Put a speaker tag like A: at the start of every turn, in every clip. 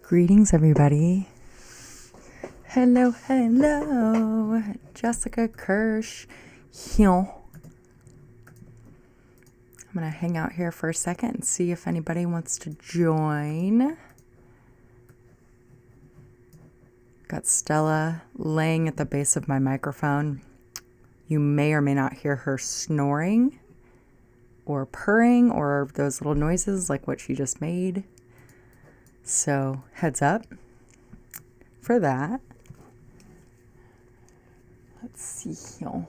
A: Greetings, everybody. Hello, hello. Jessica Kirsh here. I'm going to hang out here for a second and see if anybody wants to join. Got Stella laying at the base of my microphone. You may or may not hear her snoring or purring or those little noises like what she just made. So heads up for that. Let's see here.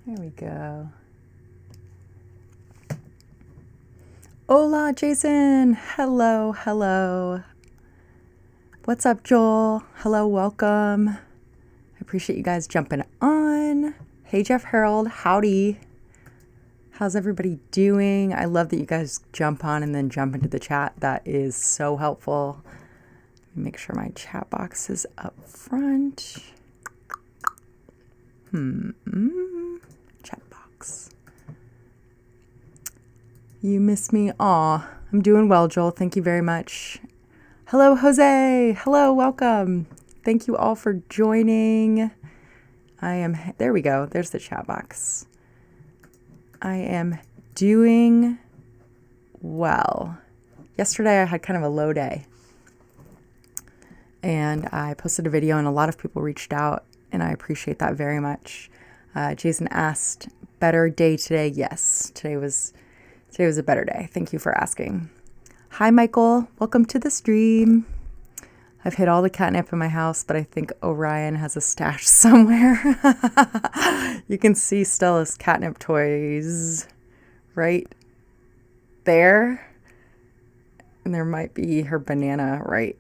A: There we go. Hola, Jason. Hello, hello. What's up, Joel? Hello, welcome. I appreciate you guys jumping on. Hey, Jeff Harold. Howdy. How's everybody doing? I love that you guys jump on and then jump into the chat. That is so helpful. Let me make sure my chat box is up front. Chat box. You miss me? Aw, I'm doing well, Joel. Thank you very much. Hello, Jose. Hello, welcome. Thank you all for joining. There we go. There's the chat box. I am doing well. Yesterday I had kind of a low day. And I posted a video and a lot of people reached out and I appreciate that very much. Jason asked, better day today? Yes, today was a better day. Thank you for asking. Hi, Michael. Welcome to the stream. I've hid all the catnip in my house, but I think Orion has a stash somewhere. You can see Stella's catnip toys right there. And there might be her banana right.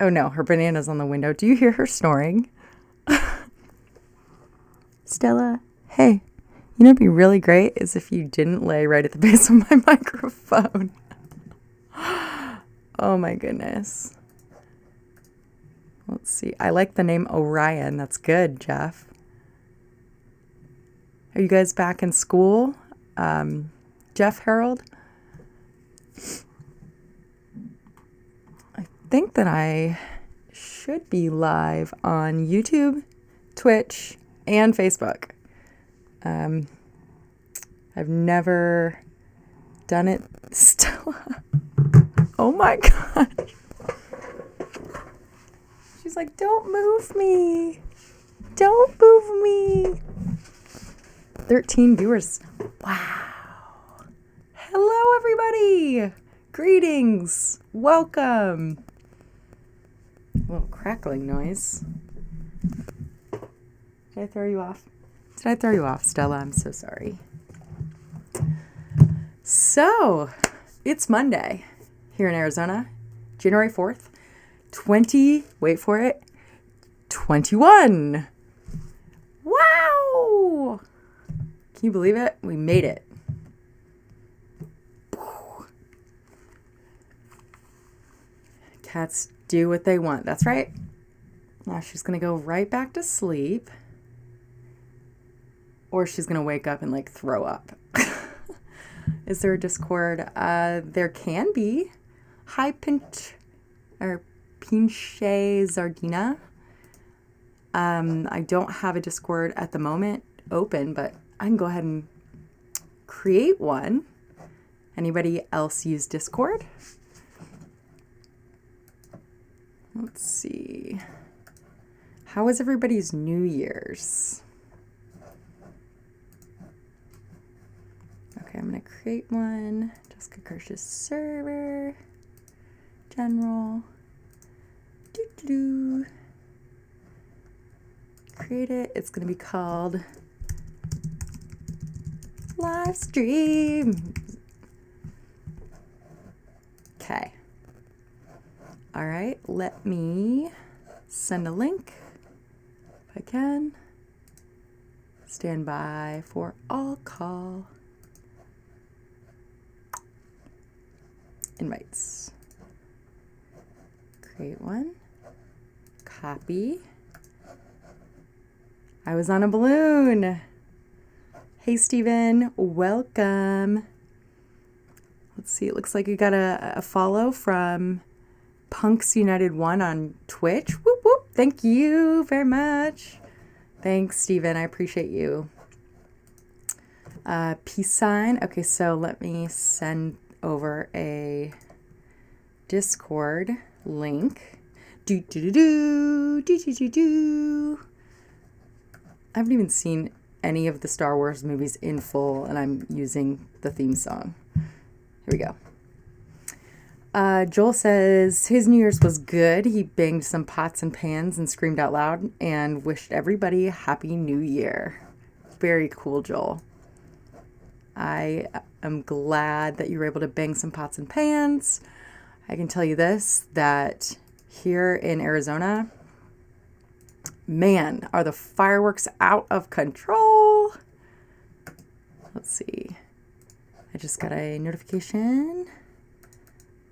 A: Oh no, her banana's on the window. Do you hear her snoring? Stella, hey. You know what'd be really great is if you didn't lay right at the base of my microphone. Oh my goodness. Let's see. I like the name Orion. That's good, Jeff. Are you guys back in school? Jeff Harold? I think that I should be live on YouTube, Twitch, and Facebook. I've never done it. Stella. Oh my gosh. She's like, don't move me. Don't move me. 13 viewers. Wow. Hello, everybody. Greetings. Welcome. A little crackling noise. Did I throw you off? Did I throw you off, Stella? I'm so sorry. So, it's Monday here in Arizona, January 4th. Wait for it, 21. Wow! Can you believe it? We made it. Cats do what they want. That's right. Now she's going to go right back to sleep. Or she's going to wake up and like throw up. Is there a Discord? There can be. Hi, Pinche Zardina. I don't have a Discord at the moment open, but I can go ahead and create one. Anybody else use Discord? Let's see. How was everybody's New Year's? Okay, I'm going to create one. Jessica Kirsh's server. General. Create it. It's going to be called live stream. Okay. All right. Let me send a link if I can. Stand by for all call. Invites. Create one. Copy. I was on a balloon. Hey, Steven. Welcome. Let's see. It looks like you got a follow from Punks United 1 on Twitch. Whoop, whoop. Thank you very much. Thanks, Steven. I appreciate you. Peace sign. Okay, so let me send over a Discord link. I haven't even seen any of the Star Wars movies in full, and I'm using the theme song. Here we go. Joel says his New Year's was good. He banged some pots and pans and screamed out loud and wished everybody a Happy New Year. Very cool, Joel. I am glad that you were able to bang some pots and pans. I can tell you this, that here in Arizona, man, are the fireworks out of control. Let's see. I just got a notification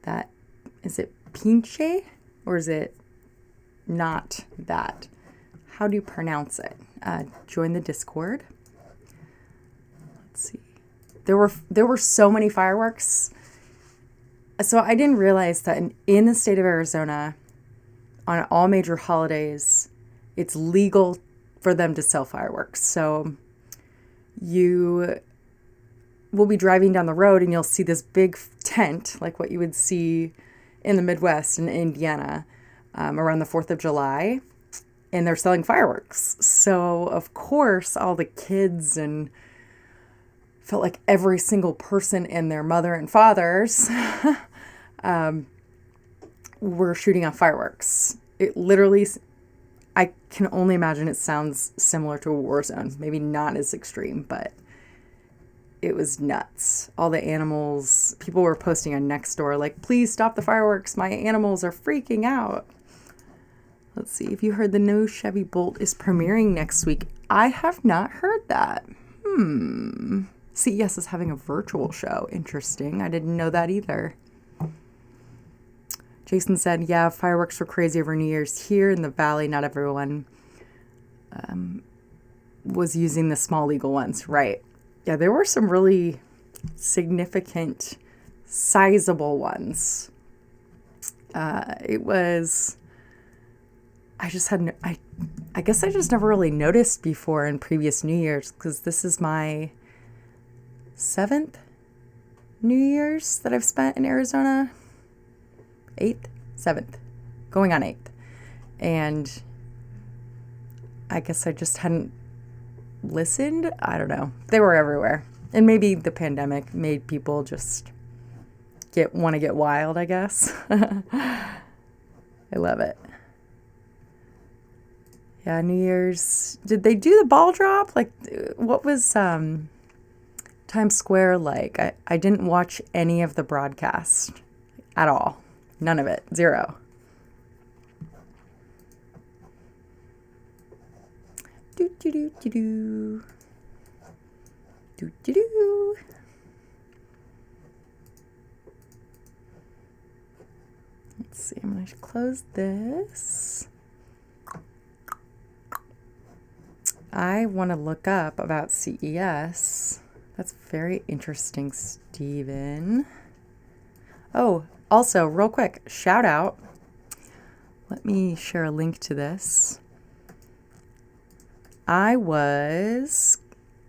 A: that, is it pinche or is it not that? How do you pronounce it? Join the Discord. Let's see. There were so many fireworks. So I didn't realize that in the state of Arizona, on all major holidays, it's legal for them to sell fireworks. So you will be driving down the road and you'll see this big tent, like what you would see in the Midwest in Indiana around the 4th of July, and they're selling fireworks. So, of course, all the kids and felt like every single person and their mother and fathers were shooting off fireworks. It literally, I can only imagine it sounds similar to a war zone. Maybe not as extreme, but it was nuts. All the animals, people were posting on Nextdoor like, please stop the fireworks. My animals are freaking out. Let's see. If you heard the new Chevy Bolt is premiering next week. I have not heard that. CES is having a virtual show. Interesting. I didn't know that either. Jason said, yeah, fireworks were crazy over New Year's. Here in the Valley, not everyone was using the small legal ones. Right. Yeah, there were some really significant, sizable ones. It was, I guess I just never really noticed before in previous New Year's, because this is my 7th New Year's that I've spent in Arizona. 8th? 7th. Going on 8th. And I guess I just hadn't listened. I don't know. They were everywhere. And maybe the pandemic made people just want to get wild, I guess. I love it. Yeah, New Year's. Did they do the ball drop? Like, what was Times Square like? I didn't watch any of the broadcast at all. None of it. Zero. Do do do do do. Do do do. Let's see. I'm going to close this. I want to look up about CES. That's very interesting, Steven. Oh, also, real quick, shout out. Let me share a link to this. I was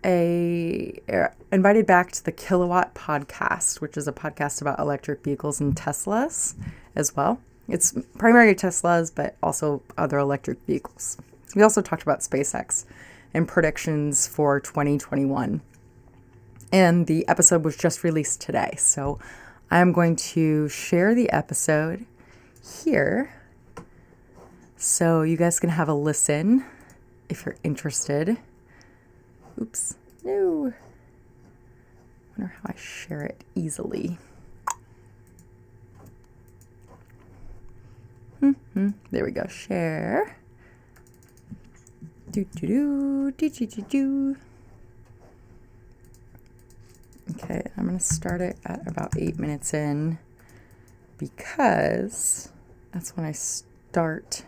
A: invited back to the Kilowatt podcast, which is a podcast about electric vehicles and Teslas as well. It's primarily Teslas, but also other electric vehicles. We also talked about SpaceX and predictions for 2021. And the episode was just released today. So I'm going to share the episode here so you guys can have a listen if you're interested. Oops. No. I wonder how I share it easily. There we go. Share. Do. Okay, I'm going to start it at about 8 minutes in because that's when I start.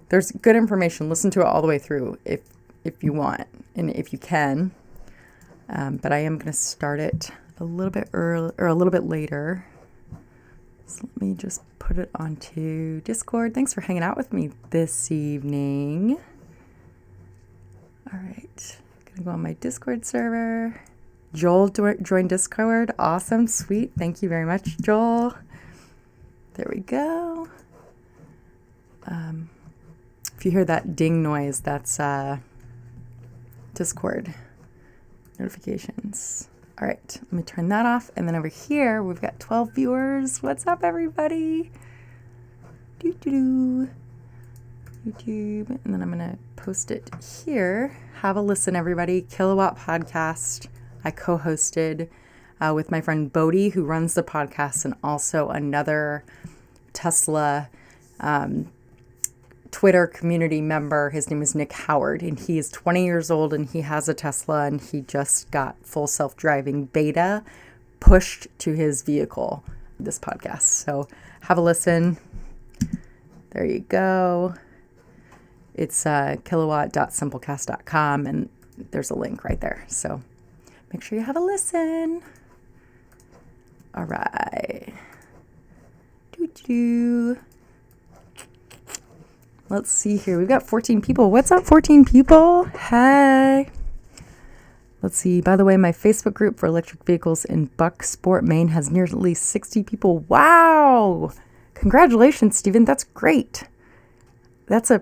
A: There's good information. Listen to it all the way through if you want and if you can. But I am going to start it a little bit early or a little bit later. So let me just put it onto Discord. Thanks for hanging out with me this evening. All right, gonna go on my Discord server. Joel joined Discord. Awesome, sweet. Thank you very much, Joel. There we go. If you hear that ding noise, that's Discord notifications. All right, let me turn that off. And then over here, we've got 12 viewers. What's up, everybody? YouTube. And then I'm going to post it here. Have a listen, everybody. Kilowatt podcast. I co-hosted with my friend Bodhi, who runs the podcast, and also another Tesla Twitter community member. His name is Nick Howard, and he is 20 years old, and he has a Tesla, and he just got full self-driving beta pushed to his vehicle, this podcast. So have a listen. There you go. It's kilowatt.simplecast.com, and there's a link right there. So make sure you have a listen. All right. Let's see here. We've got 14 people. What's up, 14 people? Hey. Let's see. By the way, my Facebook group for electric vehicles in Bucksport, Maine has nearly 60 people. Wow. Congratulations, Stephen. That's great. That's a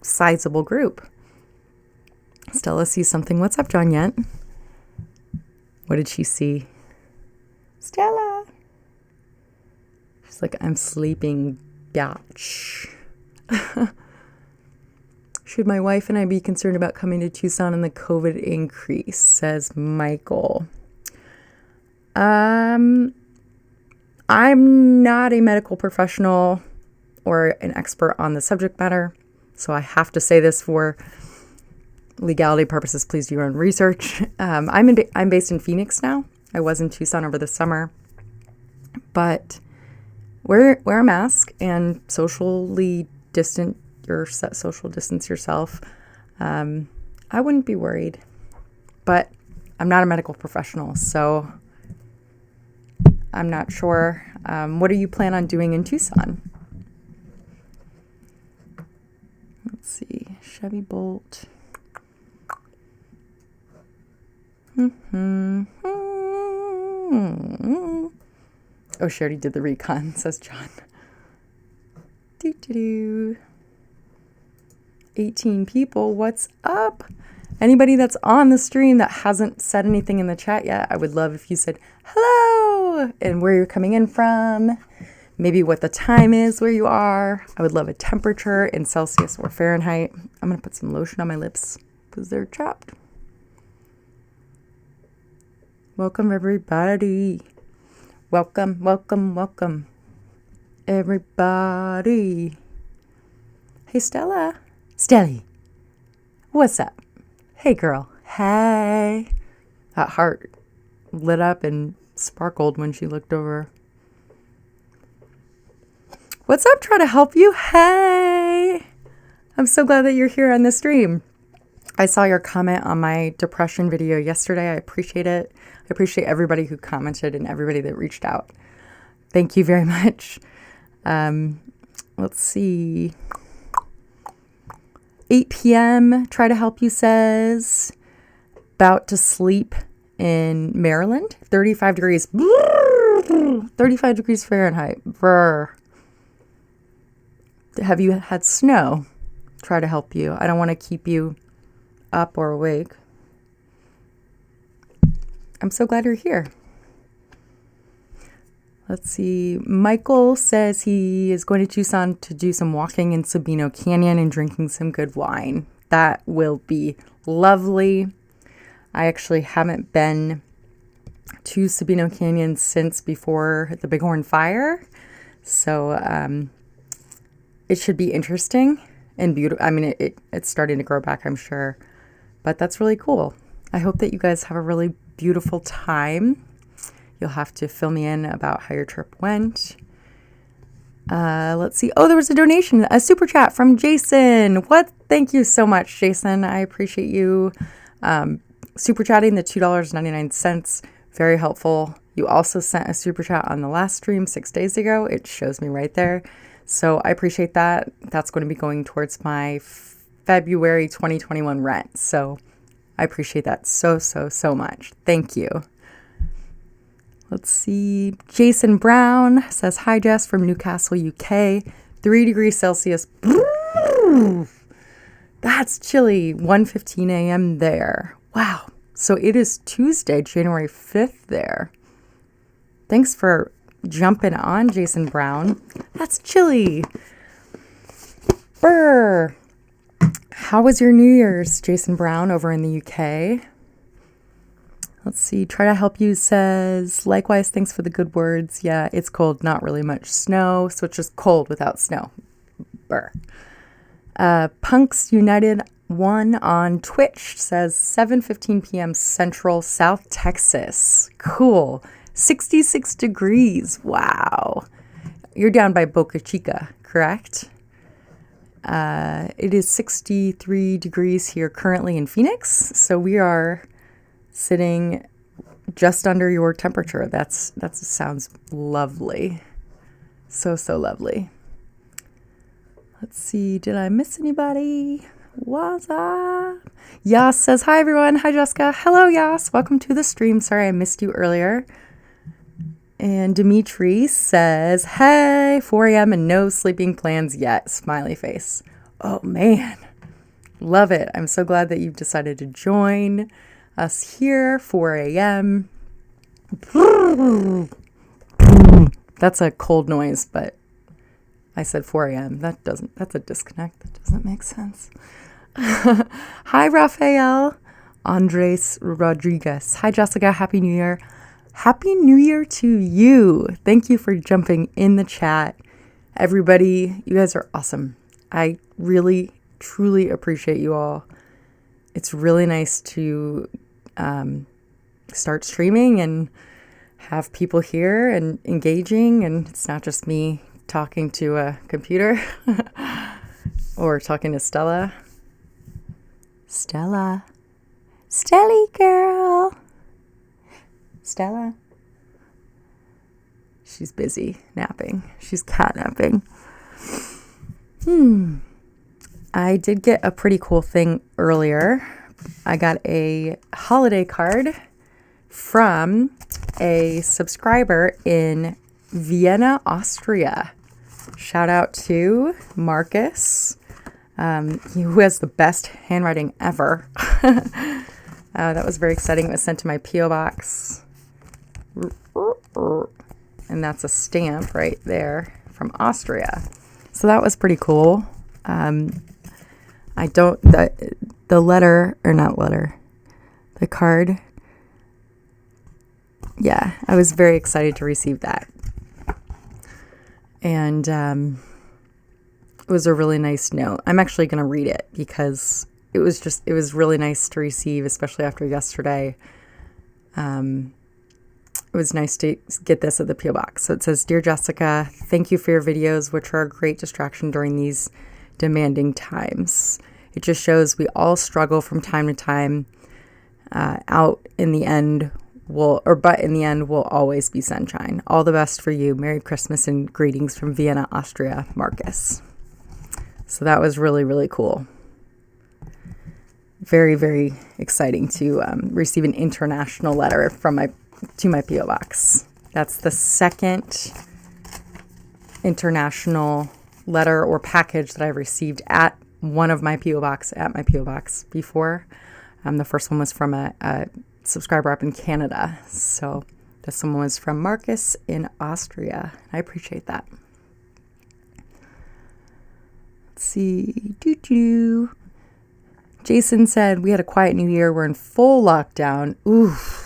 A: sizable group. Stella sees something. What's up, John Yent? What did she see? Stella. She's like, I'm sleeping, bitch. Should my wife and I be concerned about coming to Tucson and the COVID increase, says Michael. I'm not a medical professional or an expert on the subject matter, so I have to say this for legality purposes. Please do your own research. I'm based in Phoenix now. I was in Tucson over the summer, but wear a mask and social distance yourself. I wouldn't be worried, but I'm not a medical professional, so I'm not sure. What do you plan on doing in Tucson? Let's see. Chevy Bolt. Oh, she already did the recon, says John. 18 people. What's up? Anybody that's on the stream that hasn't said anything in the chat yet, I would love if you said hello and where you're coming in from, maybe what the time is where you are. I would love a temperature in Celsius or Fahrenheit. I'm going to put some lotion on my lips because they're chapped. Welcome, everybody. Welcome, welcome, welcome, everybody. Hey, Stella. Stelly. What's up? Hey, girl. Hey. That heart lit up and sparkled when she looked over. What's up? Try to help you. Hey. I'm so glad that you're here on the stream. I saw your comment on my depression video yesterday. I appreciate it. I appreciate everybody who commented and everybody that reached out. Thank you very much. Let's see. 8 p.m. Try to help you says. About to sleep in Maryland. 35 degrees. 35 degrees Fahrenheit. Brr. Have you had snow? Try to help you. I don't want to keep you up or awake. I'm so glad you're here. Let's see. Michael says he is going to Tucson to do some walking in Sabino Canyon and drinking some good wine. That will be lovely. I actually haven't been to Sabino Canyon since before the Bighorn Fire. So it should be interesting and beautiful. I mean, it's starting to grow back, I'm sure. But that's really cool. I hope that you guys have a really beautiful time. You'll have to fill me in about how your trip went. Let's see. Oh, there was a donation, a super chat from Jason. What? Thank you so much, Jason. I appreciate you super chatting the $2.99. Very helpful. You also sent a super chat on the last stream 6 days ago. It shows me right there. So I appreciate that. That's going to be going towards my February 2021 rent. So I appreciate that so much. Thank you. Let's see. Jason Brown says, hi, Jess from Newcastle, UK. 3 degrees Celsius. That's chilly. 1:15 a.m. there. Wow. So it is Tuesday, January 5th there. Thanks for jumping on, Jason Brown. That's chilly. Brr. How was your New Year's, Jason Brown, over in the UK? Let's see. Try to help you says, likewise, thanks for the good words. Yeah, it's cold, not really much snow. So it's just cold without snow. Brr. Punks United 1 on Twitch says 7:15 p.m. Central, South Texas. Cool. 66 degrees. Wow. You're down by Boca Chica, correct? It is 63 degrees here currently in Phoenix. So we are sitting just under your temperature. That sounds lovely. So lovely. Let's see. Did I miss anybody? What's up? Yas says, hi, everyone. Hi, Jessica. Hello, Yas. Welcome to the stream. Sorry I missed you earlier. And Dimitri says, hey, 4 a.m. and no sleeping plans yet. Smiley face. Oh, man. Love it. I'm so glad that you've decided to join us here, 4 a.m. That's a cold noise, but I said 4 a.m. That's a disconnect. That doesn't make sense. Hi, Rafael. Andres Rodriguez. Hi, Jessica. Happy New Year. Happy New Year to you. Thank you for jumping in the chat. Everybody, you guys are awesome. I really, truly appreciate you all. It's really nice to start streaming and have people here and engaging, and it's not just me talking to a computer or talking to Stella. Stelly girl. Stella. She's busy napping. She's catnapping. I did get a pretty cool thing earlier. I got a holiday card from a subscriber in Vienna, Austria. Shout out to Marcus, who has the best handwriting ever. That was very exciting. It was sent to my P.O. box. And that's a stamp right there from Austria. So that was pretty cool. The card. Yeah, I was very excited to receive that. And it was a really nice note. I'm actually going to read it because it was really nice to receive, especially after yesterday. It was nice to get this at the P.O. box. So it says, Dear Jessica, thank you for your videos, which are a great distraction during these demanding times. It just shows we all struggle from time to time. But in the end, will always be sunshine. All the best for you. Merry Christmas and greetings from Vienna, Austria, Marcus. So that was really, really cool. Very, very exciting to receive an international letter to my P.O. box. That's the second international letter or package that I've received at my P.O. box before. The first one was from a subscriber up in Canada. So this one was from Marcus in Austria. I appreciate that. Let's see. Jason said, we had a quiet new year. We're in full lockdown. Oof.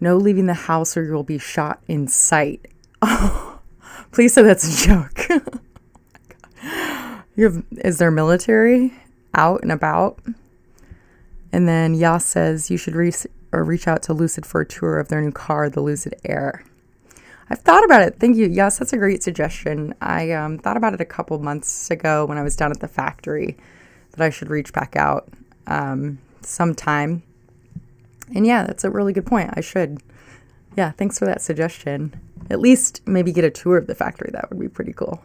A: No leaving the house or you'll be shot in sight. Oh, please say that's a joke. Oh my God. Is there military out and about? And then Yas says you should reach out to Lucid for a tour of their new car, the Lucid Air. I've thought about it. Thank you. Yes, that's a great suggestion. I thought about it a couple months ago when I was down at the factory that I should reach back out sometime. And yeah, that's a really good point. I should. Yeah, thanks for that suggestion. At least maybe get a tour of the factory. That would be pretty cool.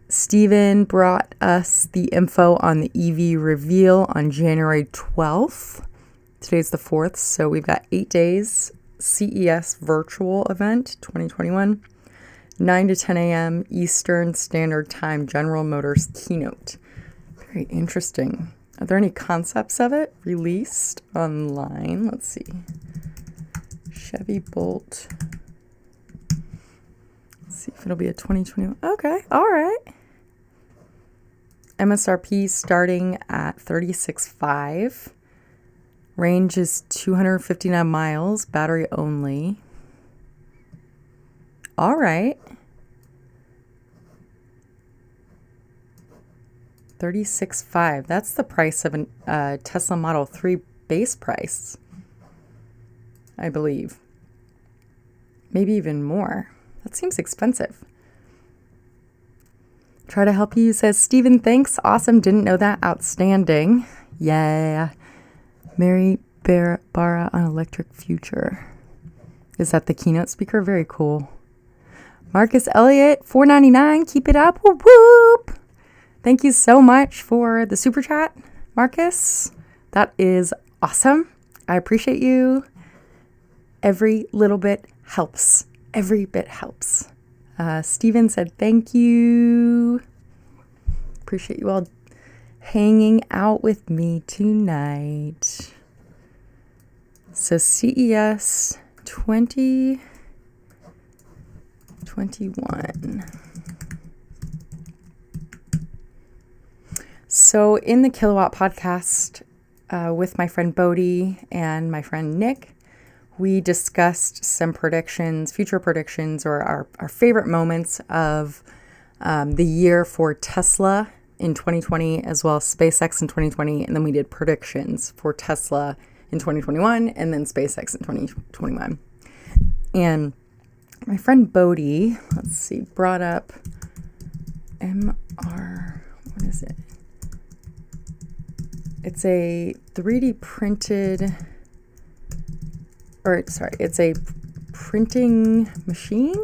A: Steven brought us the info on the EV reveal on January 12th. Today's the 4th, so we've got 8 days. CES virtual event 2021, 9 to 10 a.m. Eastern Standard Time, General Motors keynote. Very interesting. Are there any concepts of it released online? Let's see. Chevy Bolt. Let's see if it'll be a 2021. Okay, all right. MSRP starting at $36,500. Range is 259 miles, battery only. All right. $36,500. That's the price of a Tesla Model 3 base price, I believe. Maybe even more. That seems expensive. Try to help you, says Steven. Thanks. Awesome. Didn't know that. Outstanding. Yeah. Mary Barra on Electric Future. Is that the keynote speaker? Very cool. Marcus Elliott, $4.99. Keep it up. Whoop, whoop. Thank you so much for the super chat, Marcus. That is awesome. I appreciate you. Every little bit helps. Every bit helps. Steven said thank you. Appreciate you all hanging out with me tonight. So CES 2021. So in the Kilowatt podcast with my friend Bodhi and my friend Nick, we discussed some predictions, future predictions, or our favorite moments of the year for Tesla in 2020, as well as SpaceX in 2020. And then we did predictions for Tesla in 2021 and then SpaceX in 2021. And my friend Bodhi, let's see, brought up what is it? It's a 3D printed, it's a printing machine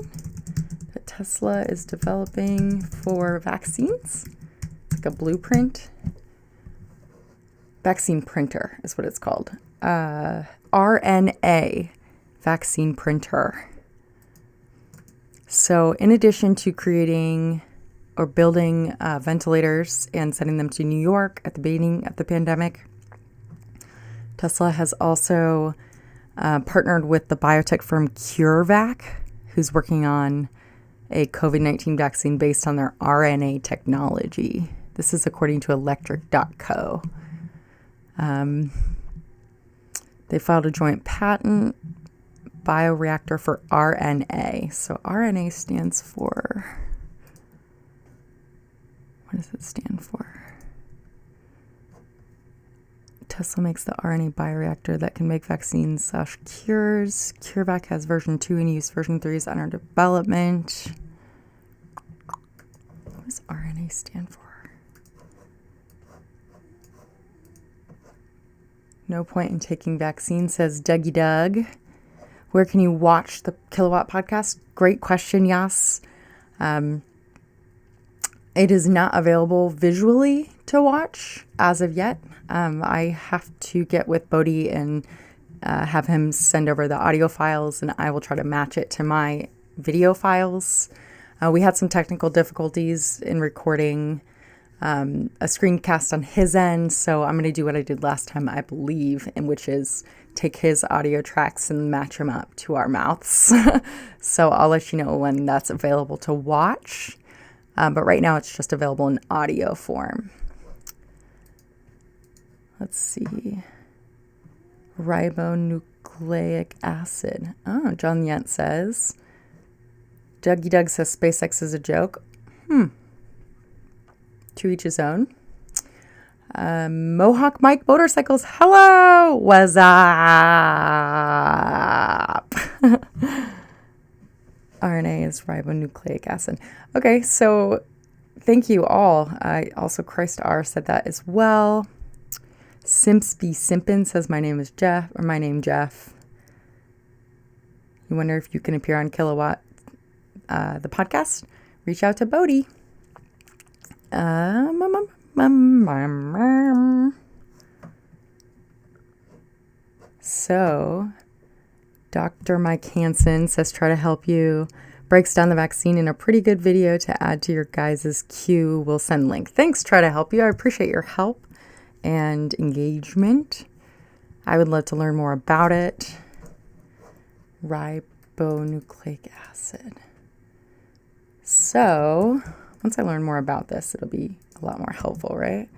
A: that Tesla is developing for vaccines. It's like a blueprint. Vaccine printer is what it's called. RNA vaccine printer. So in addition to creating or building ventilators and sending them to New York at the beginning of the pandemic, Tesla has also partnered with the biotech firm CureVac, who's working on a COVID-19 vaccine based on their RNA technology. This is according to electric.co. They filed a joint patent, bioreactor for RNA. So RNA stands for, what does it stand for? Tesla makes the RNA bioreactor that can make vaccines / cures. CureVac has version 2 in use. Version 3 is under development. What does RNA stand for? No point in taking vaccines, says Dougie Doug. Where can you watch the Kilowatt podcast? Great question, Yas. It is not available visually to watch as of yet. I have to get with Bodhi and have him send over the audio files, and I will try to match it to my video files. We had some technical difficulties in recording a screencast on his end, so I'm going to do what I did last time, I believe, and which is take his audio tracks and match them up to our mouths. So I'll let you know when that's available to watch. But right now it's just available in audio form. Let's see. Ribonucleic acid. Oh, John Yent says. Dougie Doug says SpaceX is a joke. To each his own. Mohawk Mike Motorcycles. Hello. What's up? RNA is ribonucleic acid. Okay, so thank you all. Also, Christ R said that as well. Simpsby Simpin says, my name Jeff. You wonder if you can appear on Kilowatt, the podcast? Reach out to Bodhi. So, Dr. Mike Hansen says, try to help you. Breaks down the vaccine in a pretty good video to add to your guys' queue. We'll send link. Thanks, try to help you. I appreciate your help and engagement. I would love to learn more about it. Ribonucleic acid. So, once I learn more about this, it'll be a lot more helpful, right?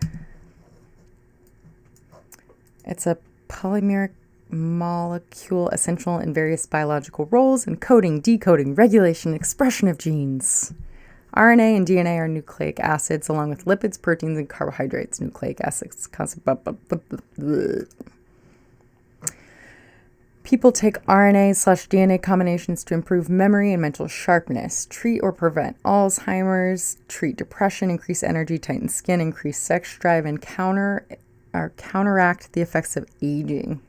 A: It's a polymeric molecule essential in various biological roles, encoding, decoding, regulation, expression of genes. RNA and DNA are nucleic acids, along with lipids, proteins, and carbohydrates. Nucleic acids. People take RNA/DNA combinations to improve memory and mental sharpness, treat or prevent Alzheimer's, treat depression, increase energy, tighten skin, increase sex drive, and counteract the effects of aging.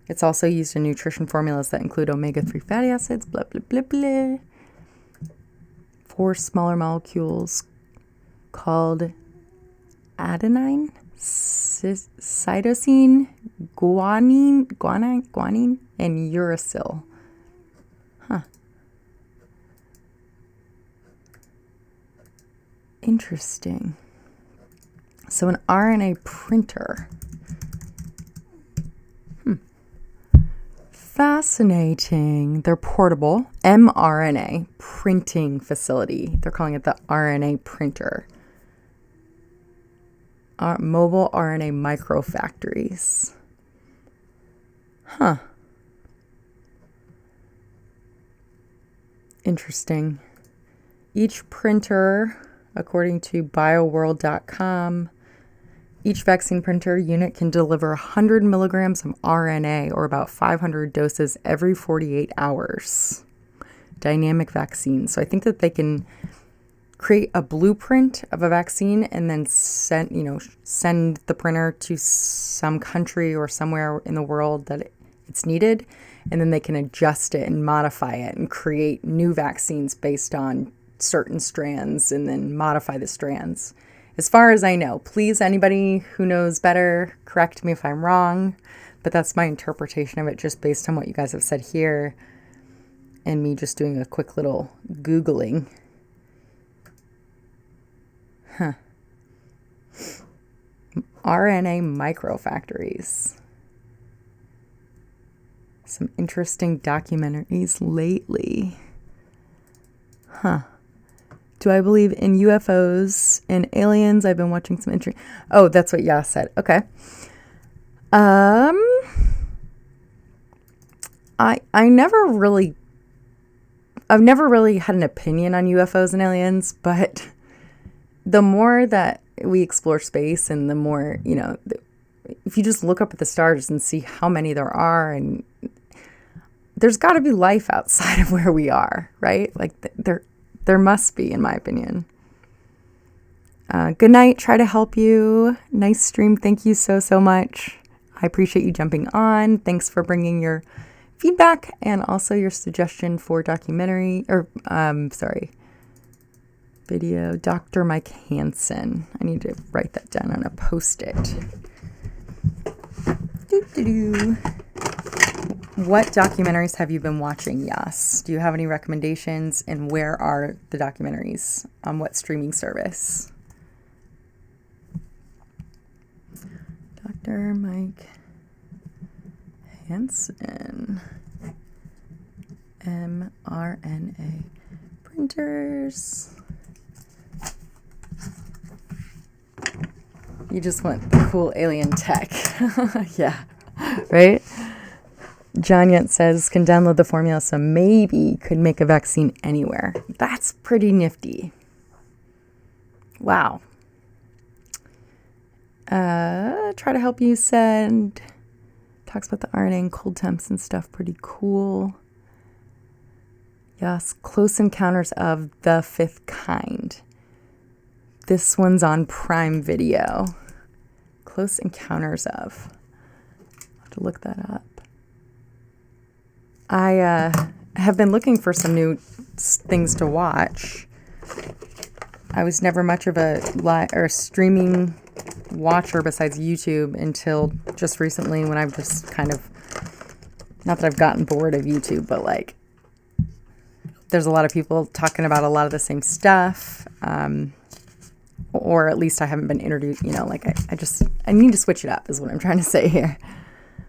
A: It's also used in nutrition formulas that include omega-3 fatty acids, blah, blah, blah, blah. 4 smaller molecules called adenine, cytosine, guanine, and uracil. Interesting. So an RNA printer. Fascinating. They're portable mRNA printing facility. They're calling it the RNA Printer. Mobile RNA microfactories. Interesting. Each printer, according to bioworld.com, each vaccine printer unit can deliver 100 milligrams of RNA, or about 500 doses every 48 hours. Dynamic vaccines. So I think that they can create a blueprint of a vaccine and then send the printer to some country or somewhere in the world that it's needed, and then they can adjust it and modify it and create new vaccines based on certain strands and then modify the strands. As far as I know, please, anybody who knows better, correct me if I'm wrong, but that's my interpretation of it just based on what you guys have said here and me just doing a quick little Googling. RNA microfactories. Some interesting documentaries lately. Do I believe in UFOs and aliens? I've been watching some Oh, that's what Yas said. Okay. I've never really had an opinion on UFOs and aliens, but the more that we explore space and the more, if you just look up at the stars and see how many there are, and there's got to be life outside of where we are, right? Like there must be, in my opinion. Good night. Try to help you. Nice stream. Thank you so much. I appreciate you jumping on. Thanks for bringing your feedback and also your suggestion for video. Dr. Mike Hansen. I need to write that down on a Post-it. What documentaries have you been watching, Yas? Do you have any recommendations, and where are the documentaries? On what streaming service? Dr. Mike Hansen. mRNA printers. You just want the cool alien tech. Yeah, right? John Yent says, can download the formula, so maybe could make a vaccine anywhere. That's pretty nifty. Wow. Try to help you said, talks about the RNA and cold temps and stuff. Pretty cool. Yes, Close Encounters of the Fifth Kind. This one's on Prime Video. Close Encounters of. I'll have to look that up. I have been looking for some new things to watch. I was never much of a streaming watcher besides YouTube until just recently, when I've just kind of, not that I've gotten bored of YouTube, but like there's a lot of people talking about a lot of the same stuff, or at least I haven't been introduced, like I need to switch it up is what I'm trying to say here.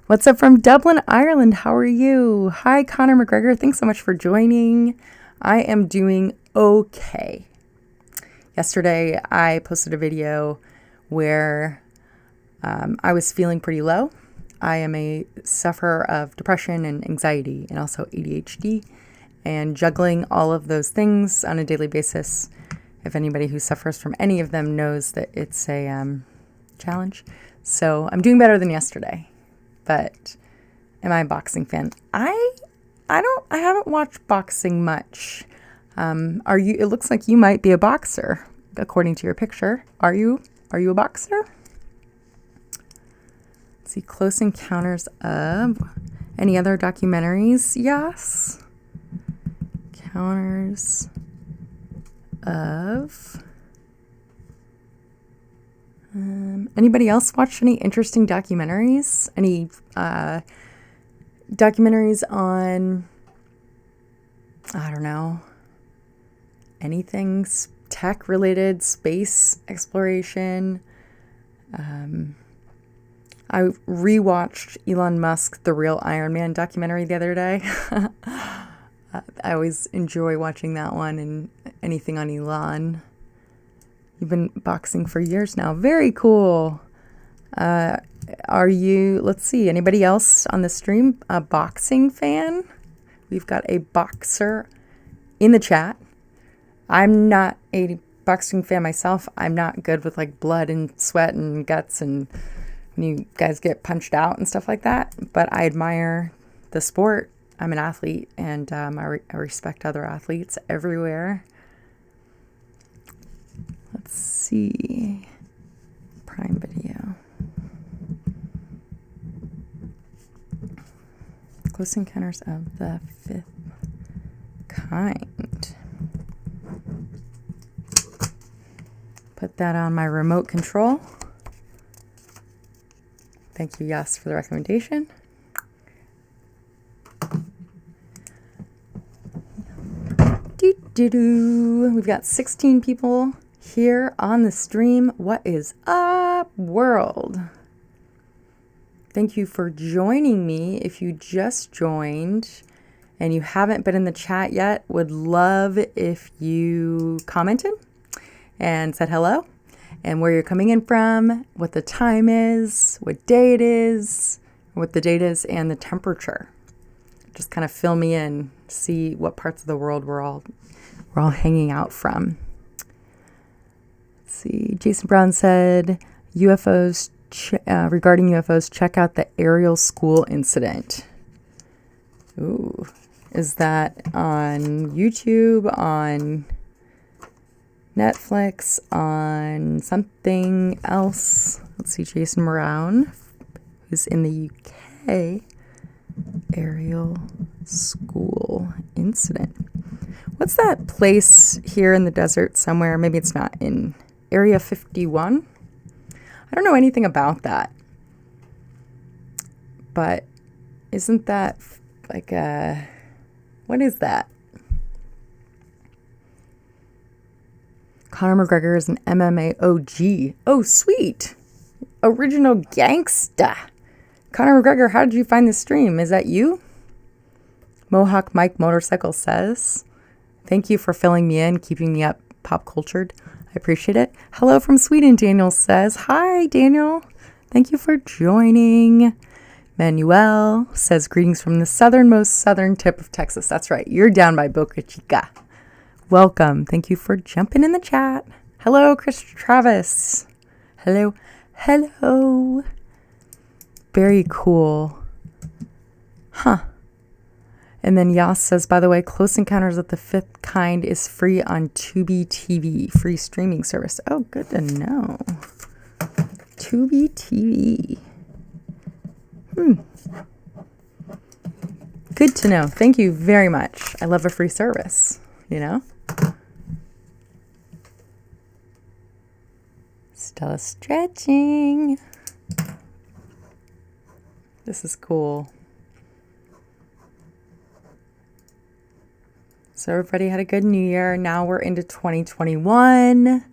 A: What's up from Dublin, Ireland? How are you? Hi, Conor McGregor. Thanks so much for joining. I am doing okay. Yesterday, I posted a video where I was feeling pretty low. I am a sufferer of depression and anxiety and also ADHD, and juggling all of those things on a daily basis. If anybody who suffers from any of them knows that it's a challenge. So I'm doing better than yesterday. But am I a boxing fan? I haven't watched boxing much. Are you? It looks like you might be a boxer, according to your picture. Are you a boxer? Let's see, Close Encounters of. Any other documentaries? Yes. Encounters of. Anybody else watch any interesting documentaries? Any documentaries on, I don't know, anything tech related, space exploration? I rewatched Elon Musk, The Real Iron Man documentary the other day. I always enjoy watching that one, and anything on Elon. You've been boxing for years now. Very cool. Are you, let's see, anybody else on the stream a boxing fan? We've got a boxer in the chat. I'm not a boxing fan myself. I'm not good with like blood and sweat and guts and when you guys get punched out and stuff like that. But I admire the sport. I'm an athlete, and I respect other athletes everywhere. Let's see. Prime Video. Close Encounters of the Fifth Kind. Put that on my remote control. Thank you, Yas, for the recommendation. We've got 16 people here on the stream. What is up, world? Thank you for joining me. If you just joined and you haven't been in the chat yet, would love if you commented and said hello and where you're coming in from, what the time is, what day it is, what the date is, and the temperature. Just kind of fill me in, see what parts of the world we're all hanging out from. Let's see. Jason Brown said, UFOs, regarding UFOs, check out the Ariel School incident. Ooh. Is that on YouTube, on Netflix, on something else? Let's see. Jason Brown, who's in the UK. Ariel School incident. What's that place here in the desert somewhere? Maybe it's not in Area 51. I don't know anything about that. But isn't that like a... What is that? Conor McGregor is an MMA OG. Oh, sweet. Original gangsta. Conor McGregor, how did you find the stream? Is that you? Mohawk Mike Motorcycle says, thank you for filling me in, keeping me up pop cultured. I appreciate it. Hello from Sweden, Daniel says. Hi, Daniel. Thank you for joining. Manuel says, greetings from the southernmost southern tip of Texas. That's right. You're down by Boca Chica. Welcome. Thank you for jumping in the chat. Hello, Chris Travis. Hello. Hello. Very cool. Huh. And then Yas says, by the way, Close Encounters of the Fifth Kind is free on Tubi TV, free streaming service. Oh, good to know. Tubi TV. Good to know. Thank you very much. I love a free service, you know? Stella stretching. This is cool. So everybody had a good New Year. Now we're into 2021.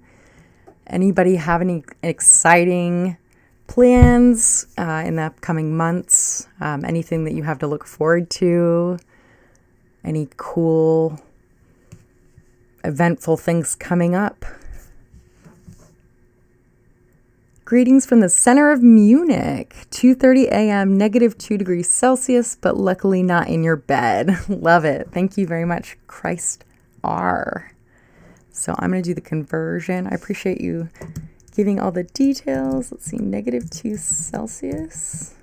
A: Anybody have any exciting plans in the upcoming months? Anything that you have to look forward to? Any cool, eventful things coming up? Greetings from the center of Munich, 2:30 a.m., -2 degrees Celsius, but luckily not in your bed. Love it. Thank you very much, Christ R. So I'm going to do the conversion. I appreciate you giving all the details. Let's see, -2 Celsius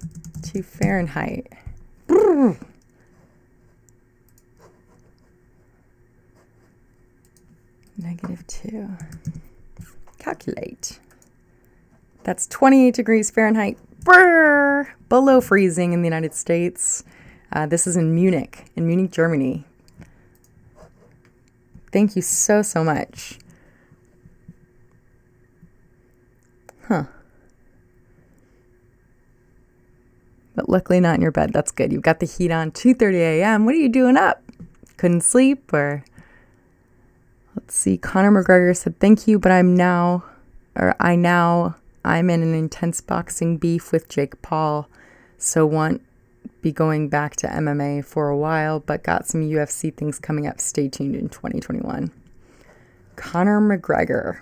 A: to Fahrenheit. -2. Calculate. That's 28 degrees Fahrenheit, below freezing in the United States. This is in Munich, Germany. Thank you so much. But luckily not in your bed. That's good. You've got the heat on. 2:30 a.m. What are you doing up? Couldn't sleep? Or let's see. Conor McGregor said, thank you, but I'm in an intense boxing beef with Jake Paul, so won't be going back to MMA for a while, but got some UFC things coming up. Stay tuned in 2021. Conor McGregor.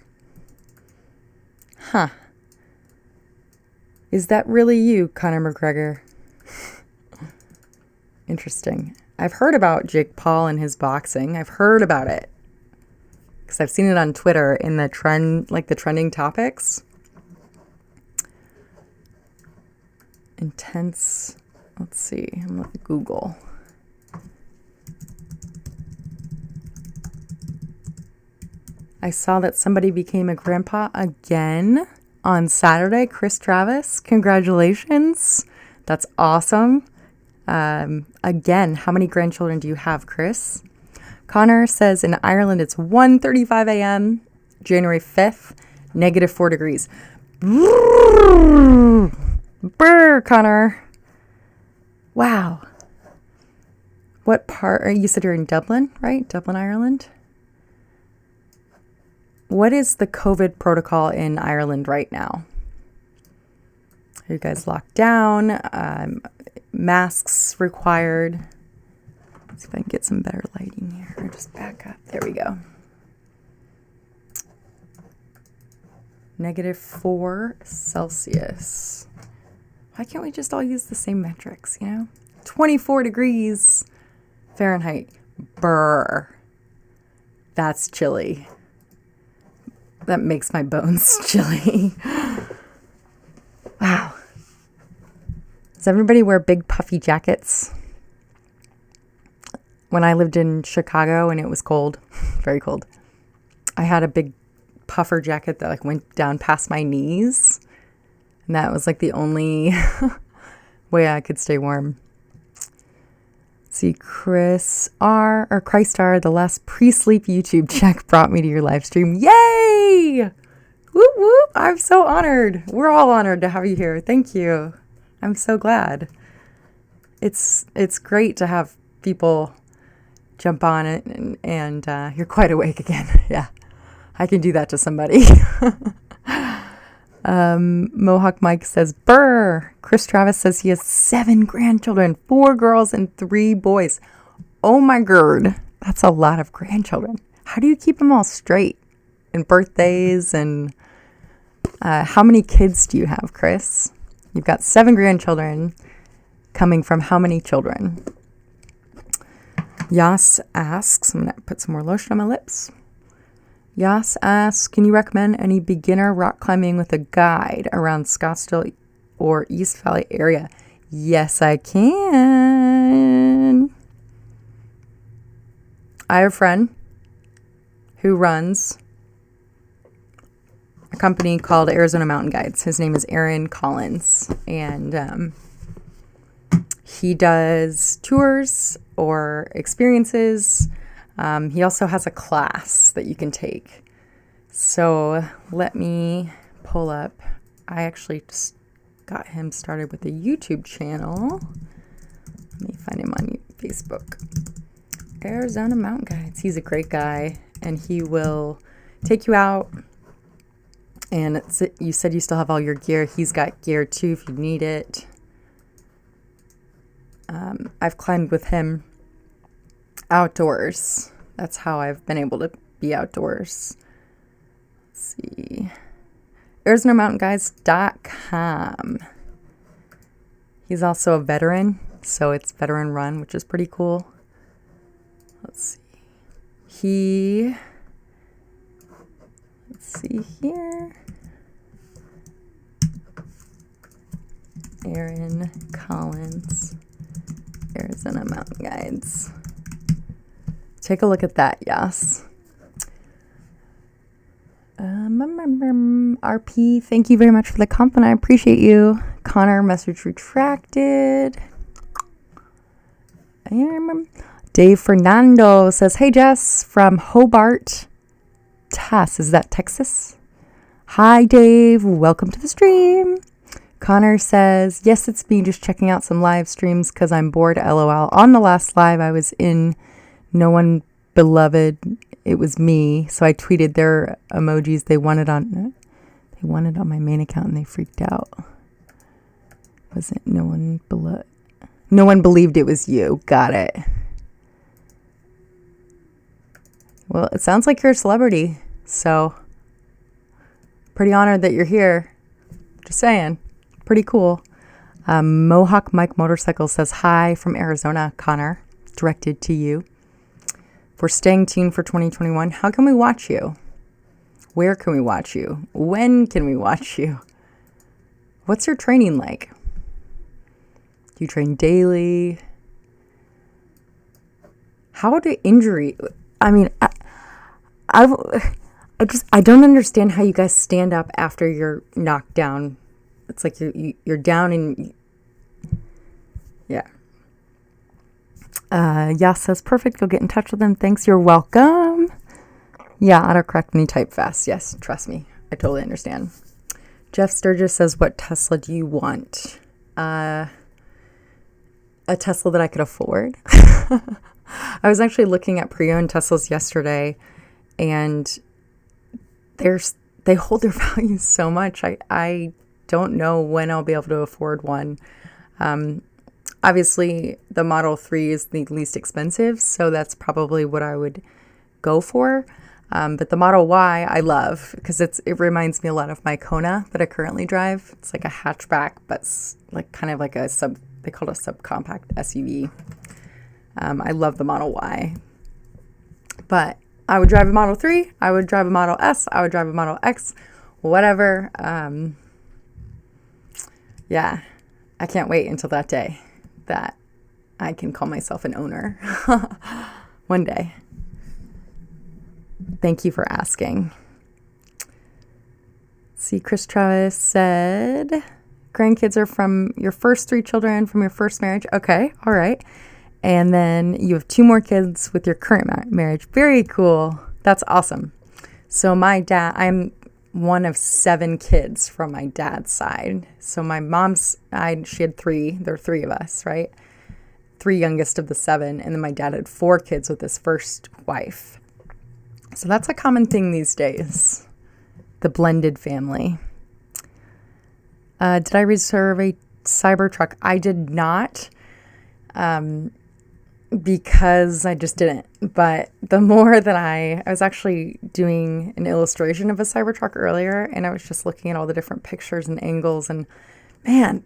A: Is that really you, Conor McGregor? Interesting. I've heard about Jake Paul and his boxing. I've heard about it because I've seen it on Twitter in the trend, like the trending topics. Intense. Let's see. I'm going to Google. I saw that somebody became a grandpa again on Saturday. Chris Travis. Congratulations. That's awesome. Again, how many grandchildren do you have, Chris? Connor says in Ireland it's 1:35 a.m. January 5th, -4 degrees. Brr, Connor. Wow. What part? You said you're in Dublin, right? Dublin, Ireland. What is the COVID protocol in Ireland right now? Are you guys locked down? Masks required. Let's see if I can get some better lighting here. Or just back up. There we go. -4 Celsius. Why can't we just all use the same metrics, 24 degrees Fahrenheit. Brr. That's chilly. That makes my bones chilly. Wow. Does everybody wear big puffy jackets? When I lived in Chicago and it was cold, very cold, I had a big puffer jacket that went down past my knees. And that was the only way I could stay warm. See, Christ R, the last pre-sleep YouTube check brought me to your live stream. Yay! Whoop, whoop. I'm so honored. We're all honored to have you here. Thank you. I'm so glad. It's great to have people jump on it and you're quite awake again. Yeah, I can do that to somebody. Mohawk Mike says, brr. Chris Travis says he has 7 grandchildren, 4 girls and 3 boys. Oh my God. That's a lot of grandchildren. How do you keep them all straight? And birthdays and how many kids do you have, Chris? You've got 7 grandchildren coming from how many children? Yas asks, I'm going to put some more lotion on my lips. Yas asks, can you recommend any beginner rock climbing with a guide around Scottsdale or East Valley area? Yes, I can. I have a friend who runs, a company called Arizona Mountain Guides. His name is Aaron Collins, and he does tours or experiences. He also has a class that you can take. So let me pull up. I actually just got him started with a YouTube channel. Let me find him on Facebook. Arizona Mountain Guides. He's a great guy, and he will take you out. And you said you still have all your gear. He's got gear too if you need it. I've climbed with him outdoors. That's how I've been able to be outdoors. Let's see. ArizonaMountainGuides.com. He's also a veteran, so it's veteran run, which is pretty cool. Let's see. Let's see here. Aaron Collins, Arizona Mountain Guides. Take a look at that, yes. RP, thank you very much for the compliment. I appreciate you. Connor, message retracted. Dave Fernando says, hey, Jess, from Hobart, is that Texas? Hi, Dave. Welcome to the stream. Connor says, yes, it's me, just checking out some live streams because I'm bored, LOL. On the last live I was in, no one beloved, it was me. So I tweeted their emojis they wanted on my main account and they freaked out. Was it no one believed it was you. Got it. Well, it sounds like you're a celebrity, so pretty honored that you're here. Just saying. Pretty cool. Mohawk Mike Motorcycle says, hi from Arizona, Connor. Directed to you. For staying tuned for 2021, how can we watch you? Where can we watch you? When can we watch you? What's your training like? Do you train daily? How do injury... I mean, I don't understand how you guys stand up after you're knocked down. It's like you're down and yeah. Yas says, perfect. You'll get in touch with them. Thanks. You're welcome. Yeah, autocorrect when you type fast. Yes, trust me. I totally understand. Jeff Sturgis says, what Tesla do you want? A Tesla that I could afford. I was actually looking at pre-owned Teslas yesterday, and they hold their value so much. I don't know when I'll be able to afford one. Obviously, the Model 3 is the least expensive, so that's probably what I would go for. But the Model Y I love because it reminds me a lot of my Kona that I currently drive. It's like a hatchback, but like kind of like they call it a subcompact SUV. I love the Model Y. But I would drive a Model 3. I would drive a Model S. I would drive a Model X. Whatever. Yeah. I can't wait until that day that I can call myself an owner. One day. Thank you for asking. See, Chris Travis said, grandkids are from your first 3 children from your first marriage. Okay. All right. And then you have 2 more kids with your current marriage. Very cool. That's awesome. So my dad, I'm one of 7 kids from my dad's side. So my mom's side, she had 3. There are 3 of us, right? 3 youngest of the 7. And then my dad had 4 kids with his first wife. So that's a common thing these days. The blended family. Did I reserve a Cybertruck? I did not. Because I just didn't. But the more that I was actually doing an illustration of a Cybertruck earlier, and I was just looking at all the different pictures and angles, and man,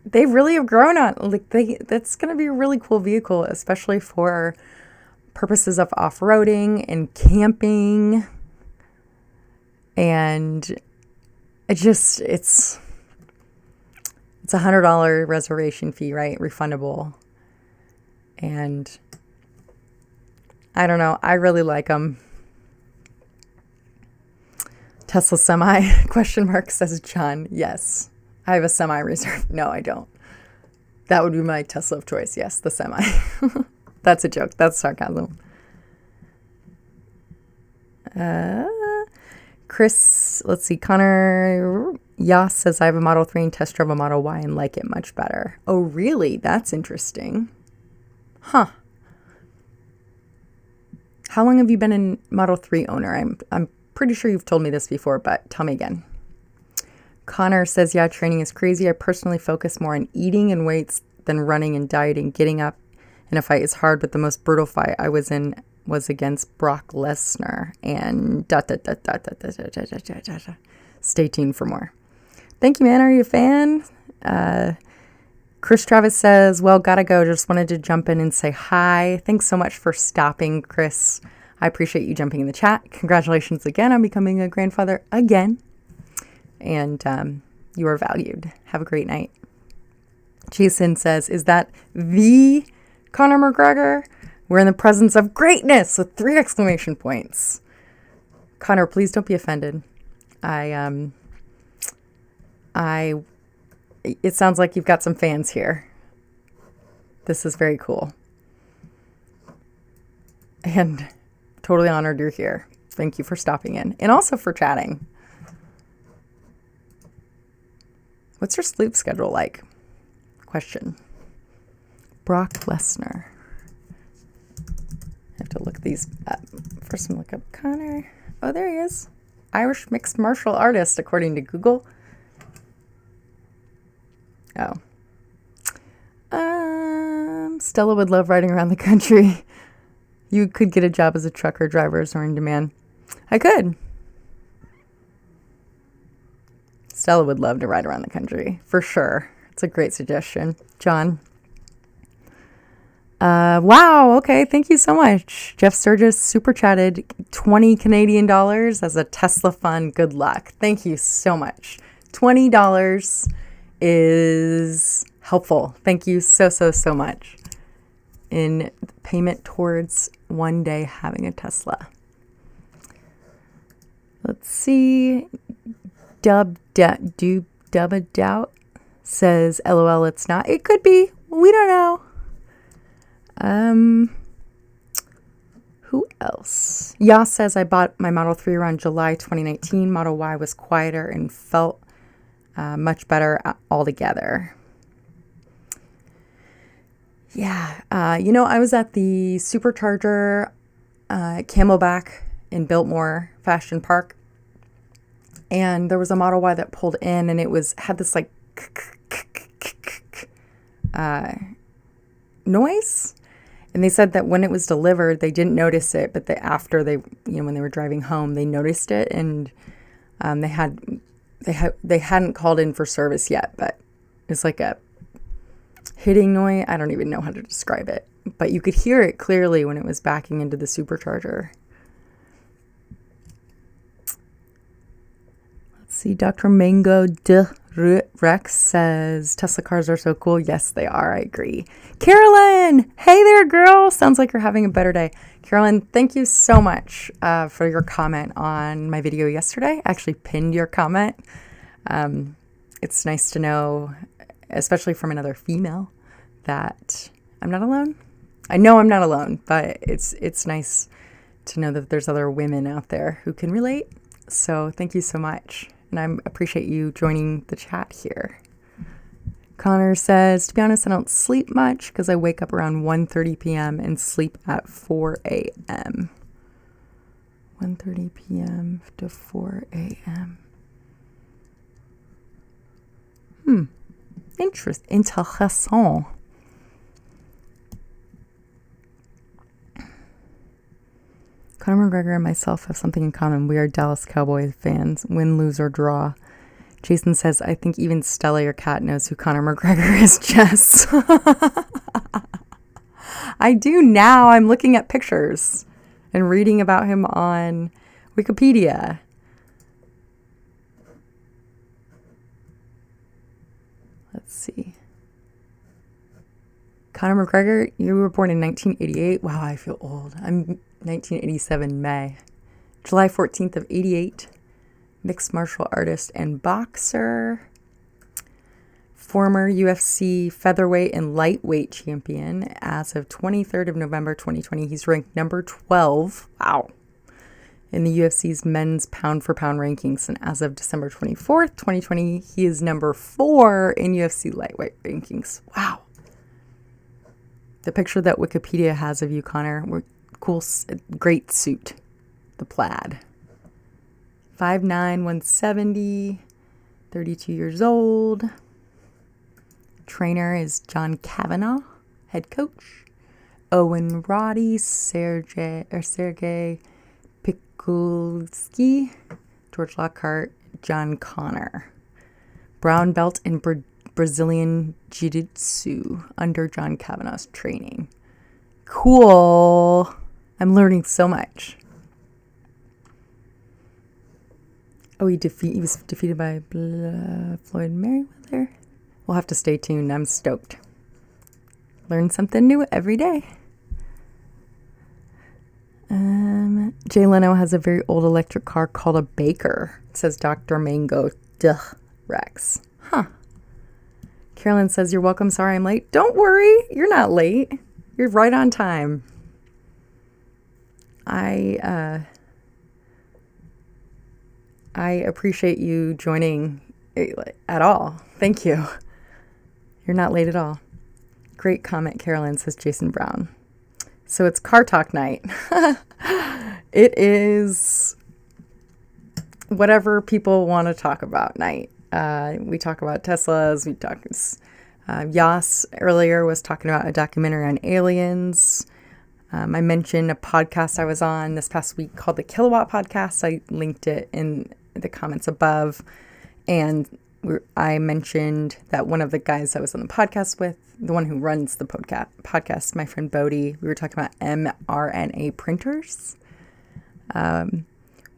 A: they really have grown on. Like that's going to be a really cool vehicle, especially for purposes of off-roading and camping. And it's $100 reservation fee, right? Refundable. And I don't know. I really like them. Tesla semi, question mark, says John. Yes, I have a semi reserved. No, I don't. That would be my Tesla of choice. Yes, the semi. That's a joke. That's sarcasm. Chris, let's see. Connor Yas says, I have a Model 3 and test drove a Model Y and like it much better. Oh, really? That's interesting. Huh. How long have you been a Model 3 owner? I'm pretty sure you've told me this before, but tell me again. Connor says, yeah, training is crazy. I personally focus more on eating and weights than running and dieting. Getting up in a fight is hard, but the most brutal fight I was in was against Brock Lesnar. And stay tuned for more. Thank you, man. Are you a fan? Chris Travis says, well, gotta go. Just wanted to jump in and say hi. Thanks so much for stopping, Chris. I appreciate you jumping in the chat. Congratulations again on becoming a grandfather again. And you are valued. Have a great night. Jason says, is that the Conor McGregor? We're in the presence of greatness with 3 exclamation points. Conor, please don't be offended. It sounds like you've got some fans here. This is very cool. And totally honored you're here. Thank you for stopping in and also for chatting. What's your sleep schedule like? Question. Brock Lesnar. I have to look these up. First, I'm look up Conor. Oh, there he is. Irish mixed martial artist, according to Google. Oh. Stella would love riding around the country. You could get a job as a trucker driver or in demand. I could. Stella would love to ride around the country, for sure. It's a great suggestion. John. Wow, okay, thank you so much. Jeff Sturgis super chatted 20 Canadian dollars as a Tesla fund. Good luck. Thank you so much. $20 is helpful. Thank you so much in payment towards one day having a Tesla. Let's see. Dub a doubt says, LOL, it's not. It could be. We don't know. Who else? Yas says, I bought my Model 3 around July 2019. Model Y was quieter and felt much better altogether. Yeah. I was at the Supercharger Camelback in Biltmore Fashion Park. And there was a Model Y that pulled in and it had this like noise. And they said that when it was delivered, they didn't notice it, but after when they were driving home, they noticed it, and they hadn't called in for service yet, but it's like a hitting noise. I don't even know how to describe it, but you could hear it clearly when it was backing into the supercharger. Let's see, Dr. Mango de Rex says, Tesla cars are so cool. Yes, they are. I agree. Carolyn, hey there, girl. Sounds like you're having a better day. Carolyn, thank you so much for your comment on my video yesterday. I actually pinned your comment. It's nice to know, especially from another female, that I'm not alone. I know I'm not alone, but it's nice to know that there's other women out there who can relate. So thank you so much. And I appreciate you joining the chat here. Connor says, to be honest, I don't sleep much because I wake up around 1:30 p.m. and sleep at 4 a.m. 1:30 p.m. to 4 a.m. Interessant. Conor McGregor and myself have something in common. We are Dallas Cowboys fans, win, lose, or draw. Jason says, I think even Stella, your cat, knows who Conor McGregor is, Jess. I do now. I'm looking at pictures and reading about him on Wikipedia. Let's see. Conor McGregor, you were born in 1988. Wow, I feel old. I'm 1987 May. July 14th of 88. mixed martial artist and boxer. Former UFC featherweight and lightweight champion. As of 23rd of November 2020, he's ranked number 12. Wow. In the UFC's men's pound-for-pound rankings. And as of December 24th, 2020, he is number 4 in UFC lightweight rankings. Wow. The picture that Wikipedia has of you, Conor, cool, great suit. The plaid. 5'9", 170, 32 years old. Trainer is John Kavanagh, head coach. Owen Roddy, Sergey Pikulski, George Lockhart, John Connor. Brown belt in Brazilian Jiu-Jitsu under John Kavanagh's training. Cool. I'm learning so much. Oh, he was defeated by Floyd Mayweather. We'll have to stay tuned. I'm stoked. Learn something new every day. Jay Leno has a very old electric car called a Baker, says Dr. Mango. Duh, Rex. Huh. Carolyn says, you're welcome. Sorry I'm late. Don't worry. You're not late. You're right on time. I appreciate you joining at all. Thank you. You're not late at all. Great comment, Carolyn, says Jason Brown. So it's car talk night. It is whatever people want to talk about night. We talk about Teslas. We talk. Yas earlier was talking about a documentary on aliens. I mentioned a podcast I was on this past week called the Kilowatt podcast. I linked it in the comments above. And I mentioned that one of the guys I was on the podcast with, the one who runs the podcast, my friend Bodie, we were talking about mRNA printers.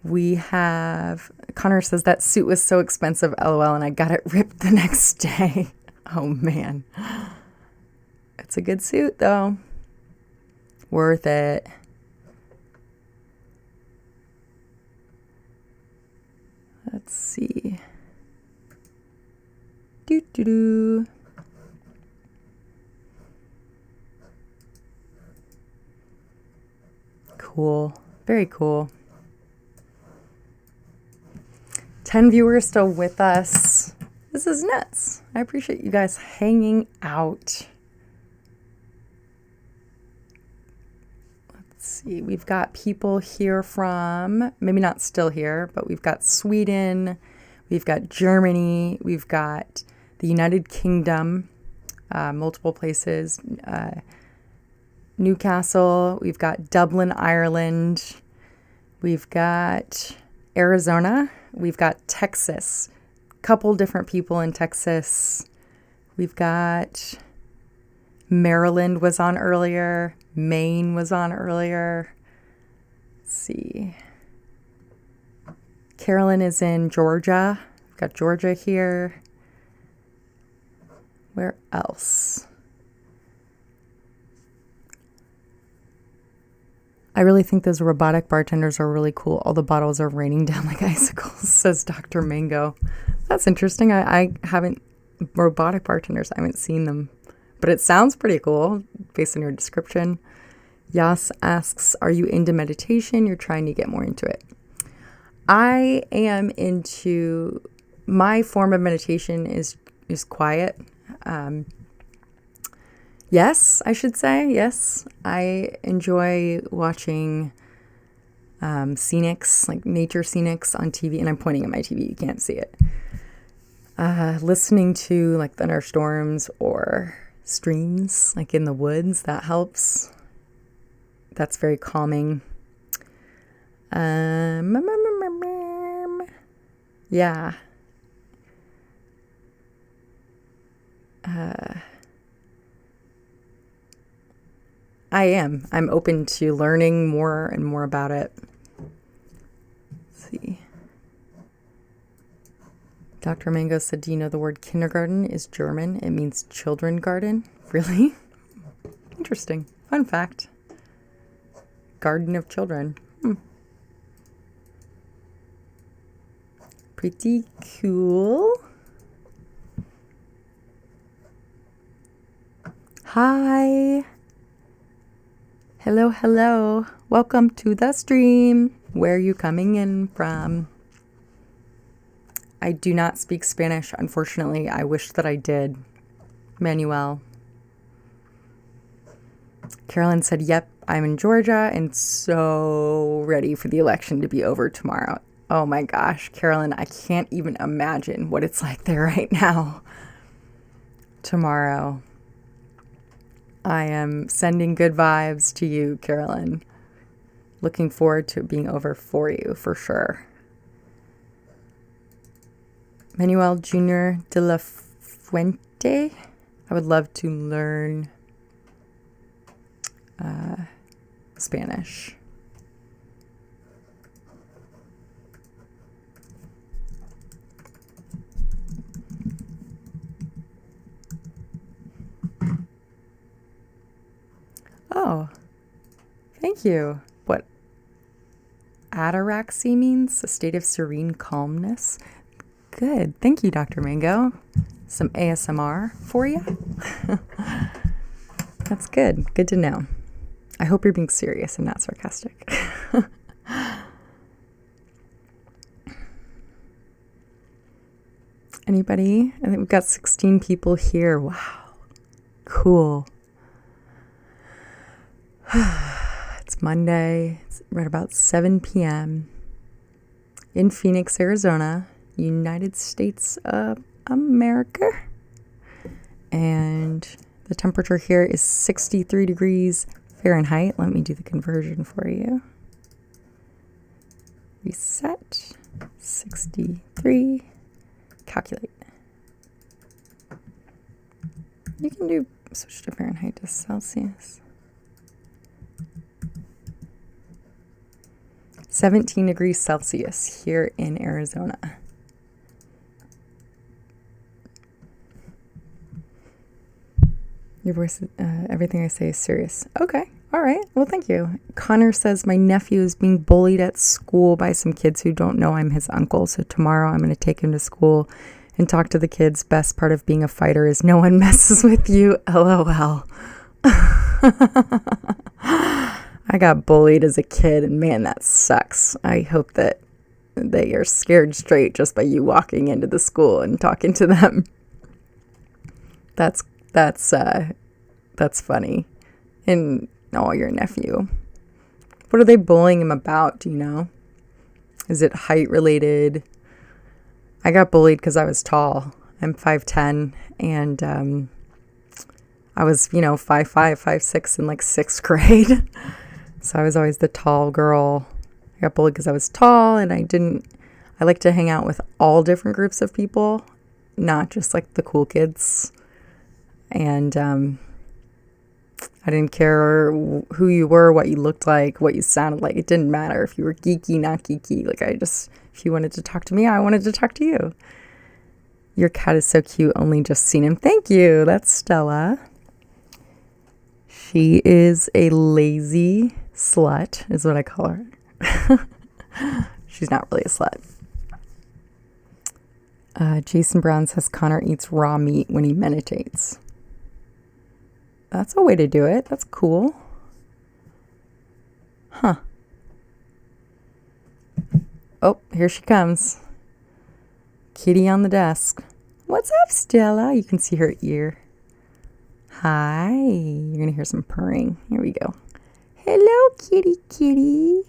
A: We have, Connor says that suit was so expensive, LOL, and I got it ripped the next day. Oh, man. It's a good suit, though. Worth it. Let's see. Doo-doo-doo. Cool. Very cool. 10 viewers still with us. This is nuts. I appreciate you guys hanging out. Let's see. We've got people here from, maybe not still here, but we've got Sweden. We've got Germany. We've got the United Kingdom, multiple places. Newcastle. We've got Dublin, Ireland. We've got Arizona. We've got Texas. Couple different people in Texas. We've got Maryland was on earlier. Maine was on earlier. Let's see. Carolyn is in Georgia. We've got Georgia here. Where else? I really think those robotic bartenders are really cool. All the bottles are raining down like icicles, says Dr. Mango. That's interesting. I haven't, robotic bartenders, I haven't seen them. But it sounds pretty cool based on your description. Yas asks, are you into meditation? You're trying to get more into it. I am into, my form of meditation is quiet. Yes, I should say. Yes. I enjoy watching scenics, like nature scenics on TV. And I'm pointing at my TV. You can't see it. Listening to like thunderstorms or streams, like in the woods. That helps. That's very calming. Yeah. I am. I'm open to learning more and more about it. Let's see. Dr. Mango said, do you know the word kindergarten is German? It means children garden. Really? Interesting. Fun fact. Garden of children. Pretty cool. Hi. Hello, hello. Welcome to the stream. Where are you coming in from? I do not speak Spanish, unfortunately. I wish that I did. Manuel. Carolyn said, yep, I'm in Georgia and so ready for the election to be over tomorrow. Oh my gosh, Carolyn, I can't even imagine what it's like there right now. Tomorrow. I am sending good vibes to you, Carolyn. Looking forward to it being over for you, for sure. Manuel Jr. de la Fuente. I would love to learn Spanish. Oh, thank you. What ataraxy means? A state of serene calmness. Good. Thank you, Dr. Mango. Some ASMR for you. That's good. Good to know. I hope you're being serious and not sarcastic. Anybody? I think we've got 16 people here. Wow. Cool. It's Monday. It's right about 7 p.m. in Phoenix, Arizona, United States of America. And the temperature here is 63 degrees Fahrenheit. Let me do the conversion for you. Reset. 63. Calculate. You can do switch to Fahrenheit to Celsius. 17 degrees Celsius here in Arizona. Your voice, everything I say is serious. Okay. All right. Well, thank you. Connor says, my nephew is being bullied at school by some kids who don't know I'm his uncle. So tomorrow I'm going to take him to school and talk to the kids. Best part of being a fighter is no one messes with you. LOL. I got bullied as a kid and man, that sucks. I hope that they are scared straight just by you walking into the school and talking to them. That's funny. And your nephew. What are they bullying him about? Do you know? Is it height related? I got bullied because I was tall. I'm 5'10", and I was 5'5", 5'6" in like 6th grade. So I was always the tall girl. I got bullied because I was tall, and I like to hang out with all different groups of people, not just like the cool kids. And I didn't care who you were, what you looked like, what you sounded like. It didn't matter if you were geeky, not geeky. Like if you wanted to talk to me, I wanted to talk to you. Your cat is so cute. Only just seen him. Thank you. That's Stella. She is a lazy slut, is what I call her. She's not really a slut. Jason Brown says Connor eats raw meat when he meditates. That's a way to do it. That's cool. Huh. Oh, here she comes. Kitty on the desk. What's up, Stella? You can see her ear. Hi. You're going to hear some purring. Here we go. Hello, kitty, kitty.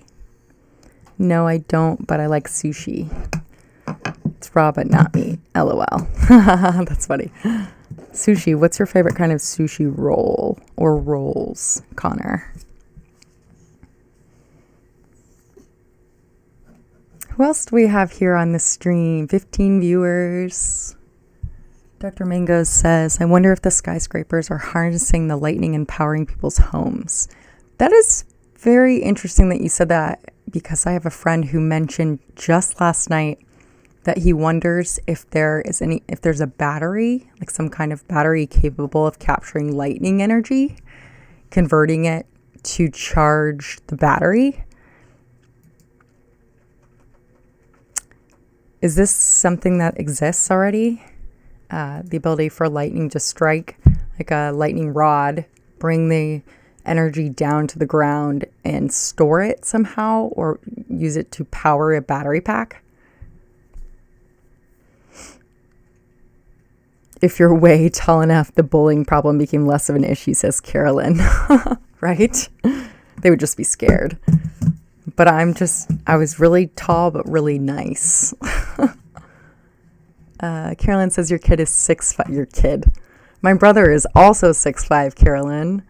A: No, I don't, but I like sushi. It's raw, but not meat. LOL. That's funny. Sushi. What's your favorite kind of sushi roll or rolls, Connor? Who else do we have here on the stream? 15 viewers. Dr. Mango says, I wonder if the skyscrapers are harnessing the lightning and powering people's homes. That is very interesting that you said that, because I have a friend who mentioned just last night that he wonders if there's a battery, like some kind of battery capable of capturing lightning energy, converting it to charge the battery. Is this something that exists already? The ability for lightning to strike like a lightning rod, bring the energy down to the ground and store it somehow, or use it to power a battery pack? If you're way tall enough, the bullying problem became less of an issue, says Carolyn. Right? They would just be scared. But I was really tall, but really nice. Carolyn says your kid is 6'5". Your kid. My brother is also 6'5", Carolyn.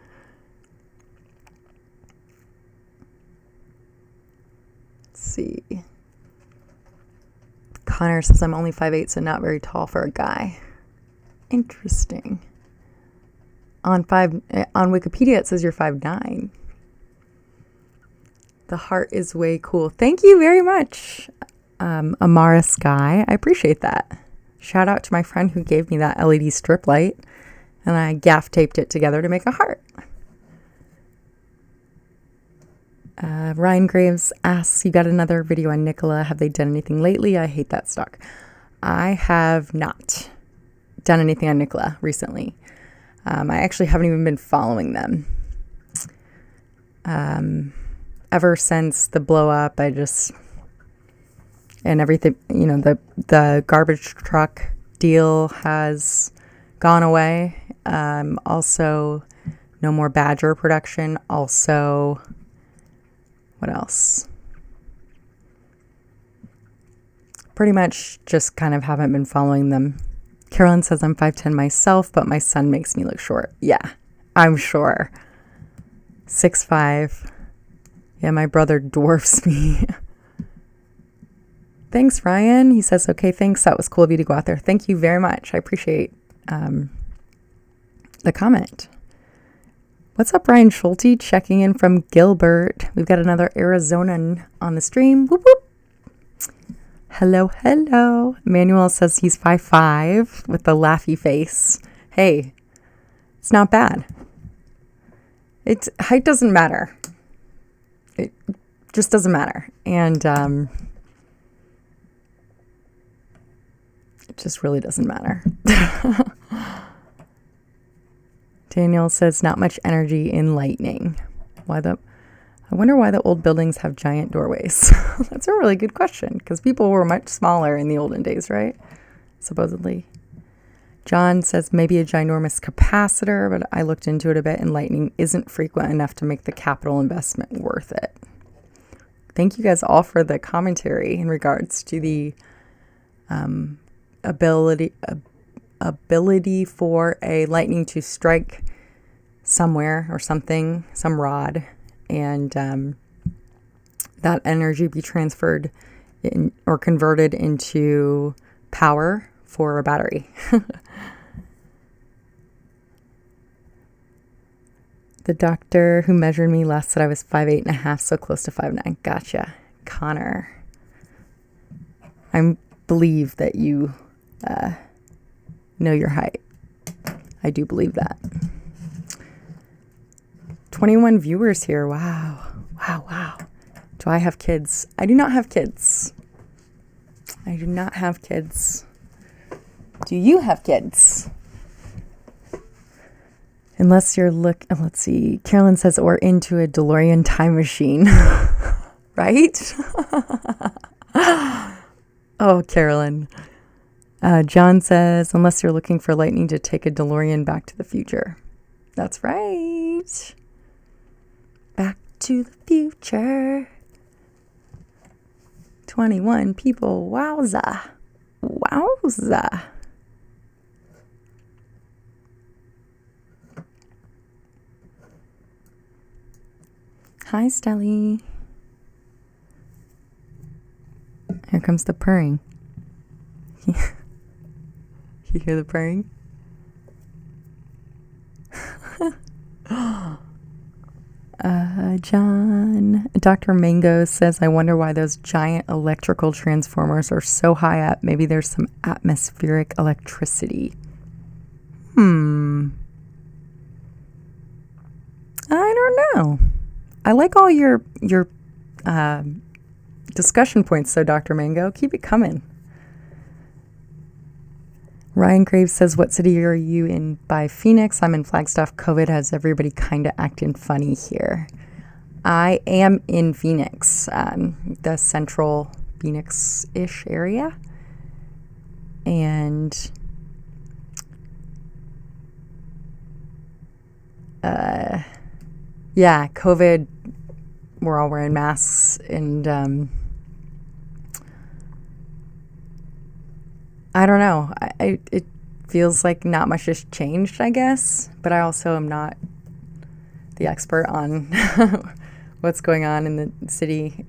A: Let's see. Connor says I'm only 5'8", so not very tall for a guy. Interesting. On Wikipedia, it says you're 5'9". The heart is way cool. Thank you very much, Amara Sky. I appreciate that. Shout out to my friend who gave me that LED strip light, and I gaff taped it together to make a heart. Ryan Graves asks, you got another video on Nikola. Have they done anything lately? I hate that stock. I have not done anything on Nikola recently. I actually haven't even been following them. Ever since the blow up, and everything, the garbage truck deal has gone away. Also, no more Badger production. Also, what else? Pretty much just kind of haven't been following them. Carolyn says I'm 5'10" myself, but my son makes me look short. Yeah, I'm sure. 6'5". Yeah, my brother dwarfs me. Thanks, Ryan. He says, okay, thanks. That was cool of you to go out there. Thank you very much. I appreciate the comment. What's up, Ryan Schulte? Checking in from Gilbert. We've got another Arizonan on the stream. Whoop, whoop. Hello, hello. Manuel says he's 5'5" with the laughy face. Hey, it's not bad. Height doesn't matter. It just doesn't matter. And it just really doesn't matter. Daniel says not much energy in lightning. I wonder why the old buildings have giant doorways. That's a really good question, because people were much smaller in the olden days, right? Supposedly. John says maybe a ginormous capacitor, but I looked into it a bit, and lightning isn't frequent enough to make the capital investment worth it. Thank you guys all for the commentary in regards to the ability for a lightning to strike somewhere or something, some rod, and that energy be transferred or converted into power for a battery. The doctor who measured me last said I was 5'8.5", so close to 5'9". Gotcha. Connor. I believe that you know your height. I do believe that. 21 viewers here. Wow. Wow. Do I have kids? I do not have kids. I do not have kids. Do you have kids? Unless you're let's see. Carolyn says, or into a DeLorean time machine. Right? Oh, Carolyn. John says, unless you're looking for lightning to take a DeLorean back to the future. That's right. Back to the future. 21 people. Wowza. Wowza. Hi, Stelly. Here comes the purring. You hear the purring? John. Dr. Mango says, I wonder why those giant electrical transformers are so high up. Maybe there's some atmospheric electricity. I don't know. I like all your discussion points, though, Dr. Mango. Keep it coming. Ryan Graves says, what city are you in by Phoenix? I'm in Flagstaff. COVID has everybody kind of acting funny here. I am in Phoenix, the central Phoenix-ish area. And yeah, COVID, we're all wearing masks, and I don't know. It feels like not much has changed, I guess, but I also am not the expert on what's going on in the city.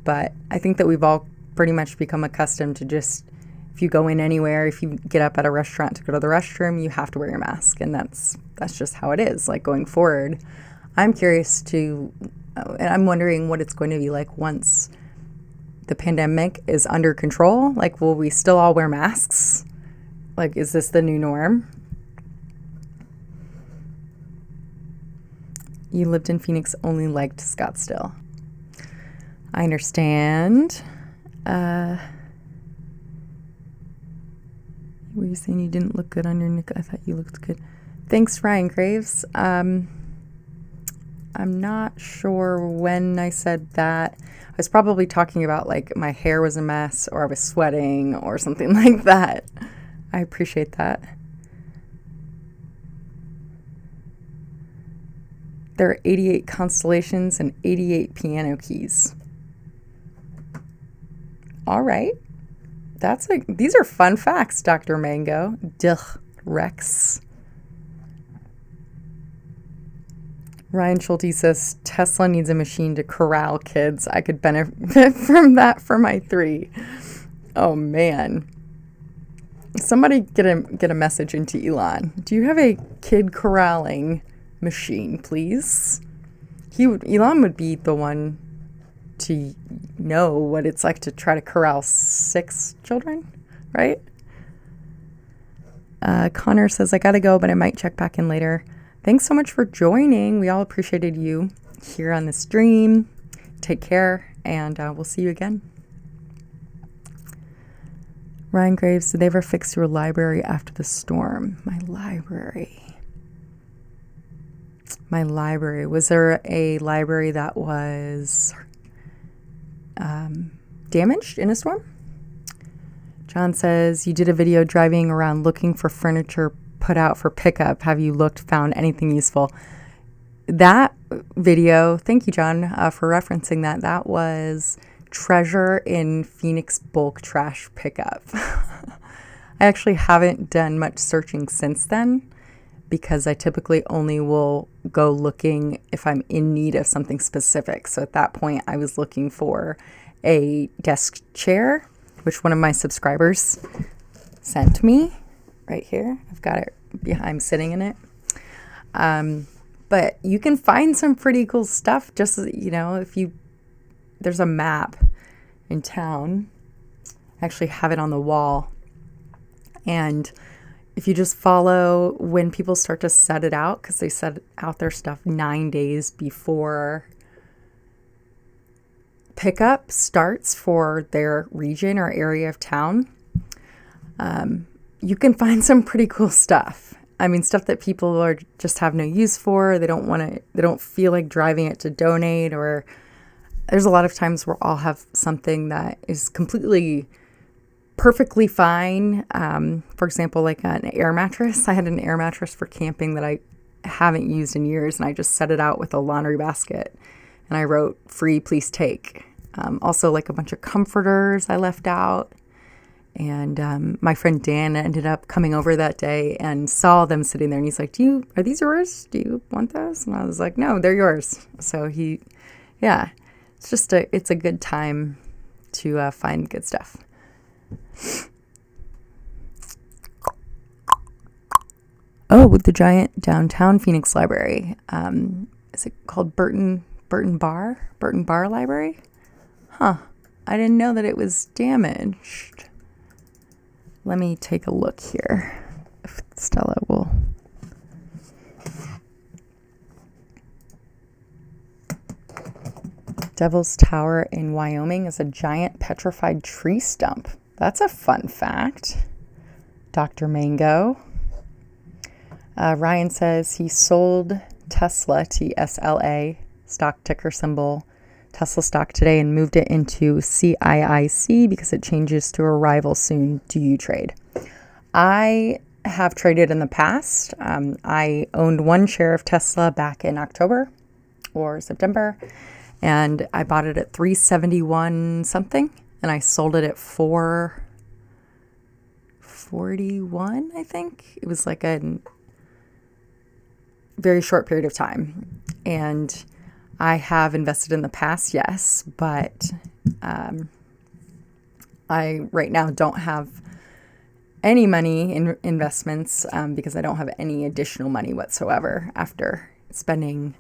A: But I think that we've all pretty much become accustomed to just, if you go in anywhere, if you get up at a restaurant to go to the restroom, you have to wear your mask, and that's just how it is. Like, going forward, I'm curious to, and I'm wondering what it's going to be like once the pandemic is under control. Like, will we still all wear masks? Like, is this the new norm? You lived in Phoenix, only liked Scottsdale. I understand. Were you saying you didn't look good on your neck? I thought you looked good. Thanks, Ryan Graves. I'm not sure when I said that. I was probably talking about, like, my hair was a mess, or I was sweating, or something like that. I appreciate that. There are 88 constellations and 88 piano keys. All right. These are fun facts, Dr. Mango. Duh, Rex. Ryan Schulte says, Tesla needs a machine to corral kids. I could benefit from that for my 3. Oh, man. Somebody get a message into Elon. Do you have a kid corralling machine, please? Elon would be the one to know what it's like to try to corral 6 children, right? Connor says, I gotta go, but I might check back in later. Thanks so much for joining. We all appreciated you here on the stream. Take care, and we'll see you again. Ryan Graves, did they ever fix your library after the storm? My library. Was there a library that was damaged in a storm? John says, you did a video driving around looking for furniture put out for pickup. Have you found anything useful? That video, thank you, John, for referencing that. That was treasure in Phoenix bulk trash pickup. I actually haven't done much searching since then, because I typically only will go looking if I'm in need of something specific. So at that point, I was looking for a desk chair, which one of my subscribers sent me right here. I've got it behind, I'm sitting in it. But you can find some pretty cool stuff. Just, there's a map in town. I actually have it on the wall. And if you just follow when people start to set it out, because they set out their stuff 9 days before pickup starts for their region or area of town, you can find some pretty cool stuff. I mean, stuff that people just have no use for. They don't feel like driving it to donate, or there's a lot of times where I'll have something that is completely perfectly fine. For example, like an air mattress. I had an air mattress for camping that I haven't used in years, and I just set it out with a laundry basket, and I wrote, free, please take. Also, like a bunch of comforters I left out. And my friend Dan ended up coming over that day and saw them sitting there, and he's like, are these yours? Do you want those? And I was like, no, they're yours. So it's a good time to find good stuff. Oh, the giant downtown Phoenix library. Is it called Burton Bar Library? Huh. I didn't know that it was damaged. Let me take a look here. If Stella will. Devil's Tower in Wyoming is a giant petrified tree stump. That's a fun fact. Dr. Mango. Ryan says he sold Tesla, TSLA, stock ticker symbol, Tesla stock today, and moved it into CIIC because it changes to arrival soon. Do you trade? I have traded in the past. I owned one share of Tesla back in October or September, and I bought it at 371 something, and I sold it at 441, I think. It was like a very short period of time. And I have invested in the past, yes, but I right now don't have any money in investments because I don't have any additional money whatsoever after spending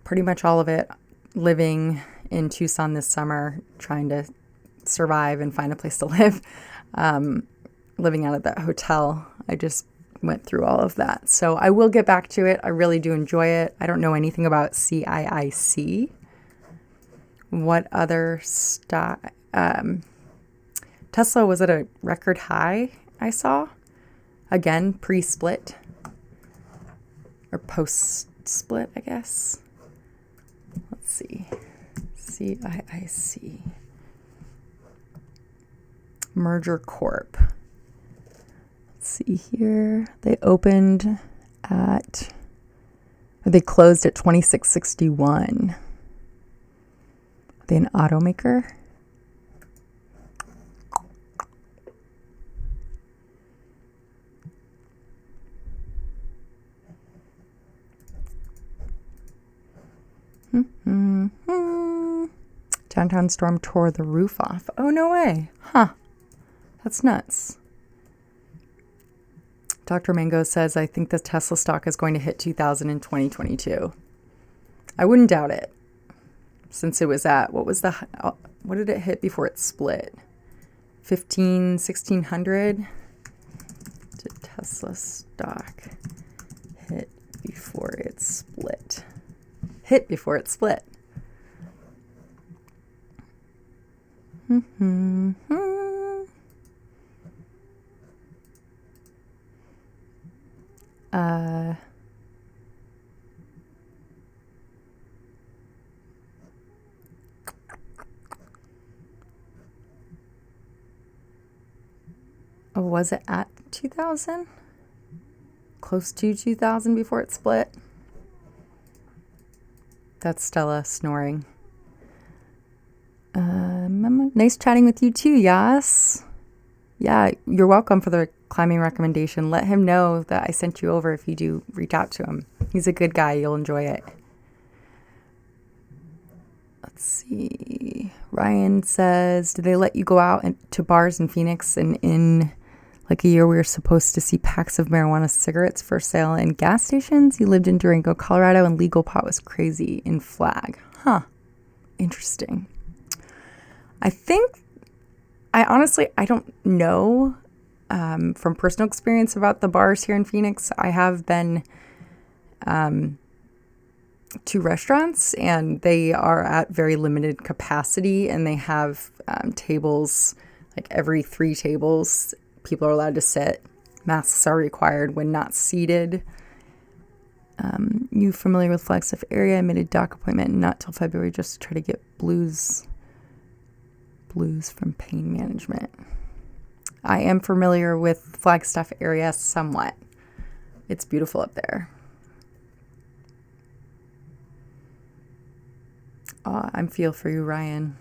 A: pretty much all of it living in Tucson this summer, trying to survive and find a place to live. Living out of that hotel, I just went through all of that. So I will get back to it. I really do enjoy it. I don't know anything about CIIC. What other stock? Tesla was at a record high, I saw. Again, pre-split. Or post-split, I guess. Let's see. CIIC. Merger Corp. Let's see here. They opened at, or they closed at 2661. Are they an automaker? Downtown storm tore the roof off. Oh, no way. Huh. That's nuts. Dr. Mango says, I think the Tesla stock is going to hit 2,000 in 2022. I wouldn't doubt it. Since it was at, what did it hit before it split? 1,600? Did Tesla stock hit before it split? Hit before it split. Oh, was it at 2,000? Close to 2,000 before it split? That's Stella snoring. Nice chatting with you too, Yas. Yeah, you're welcome for the climbing recommendation. Let him know that I sent you over if you do reach out to him. He's a good guy. You'll enjoy it. Let's see. Ryan says, did they let you go out to bars in Phoenix? And in like a year, we were supposed to see packs of marijuana cigarettes for sale in gas stations. He lived in Durango, Colorado, and legal pot was crazy in Flag. Huh. Interesting. I honestly don't know from personal experience about the bars here in Phoenix. I have been to restaurants, and they are at very limited capacity, and they have tables, like every 3 tables, people are allowed to sit. Masks are required when not seated. You familiar with Flagstaff area? I made a doc appointment not till February just to try to get blues from pain management. I am familiar with Flagstaff area somewhat. It's beautiful up there. I feel for you, Ryan.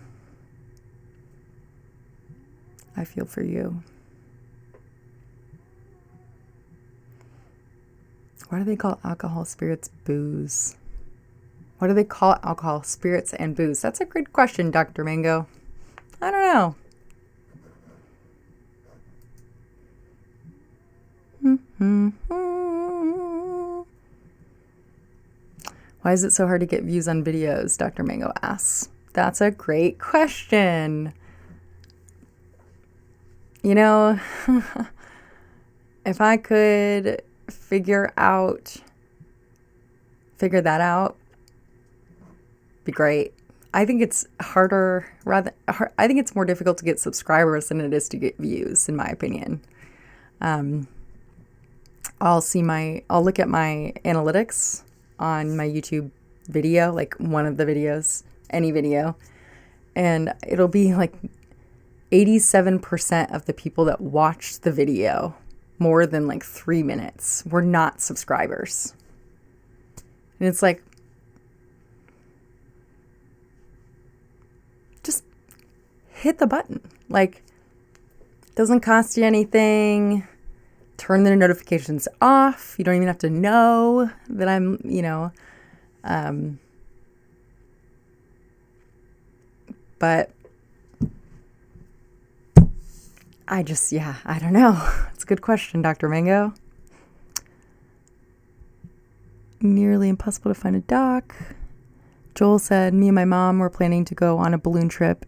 A: I feel for you. Why do they call alcohol, spirits, booze? What do they call alcohol, spirits, and booze? That's a good question, Dr. Mango. I don't know. Why is it so hard to get views on videos? Dr. Mango asks. That's a great question. You know, if I could figure that out, be great. I think it's I think it's more difficult to get subscribers than it is to get views, in my opinion. I'll look at my analytics on my YouTube video, like one of the videos, any video, and it'll be like 87% of the people that watched the video more than like 3 minutes were not subscribers. And it's like, just hit the button. Like, it doesn't cost you anything. Turn the notifications off. You don't even have to know that I'm, but I don't know. It's a good question, Dr. Mango. Nearly impossible to find a dock. Joel said, me and my mom were planning to go on a balloon trip.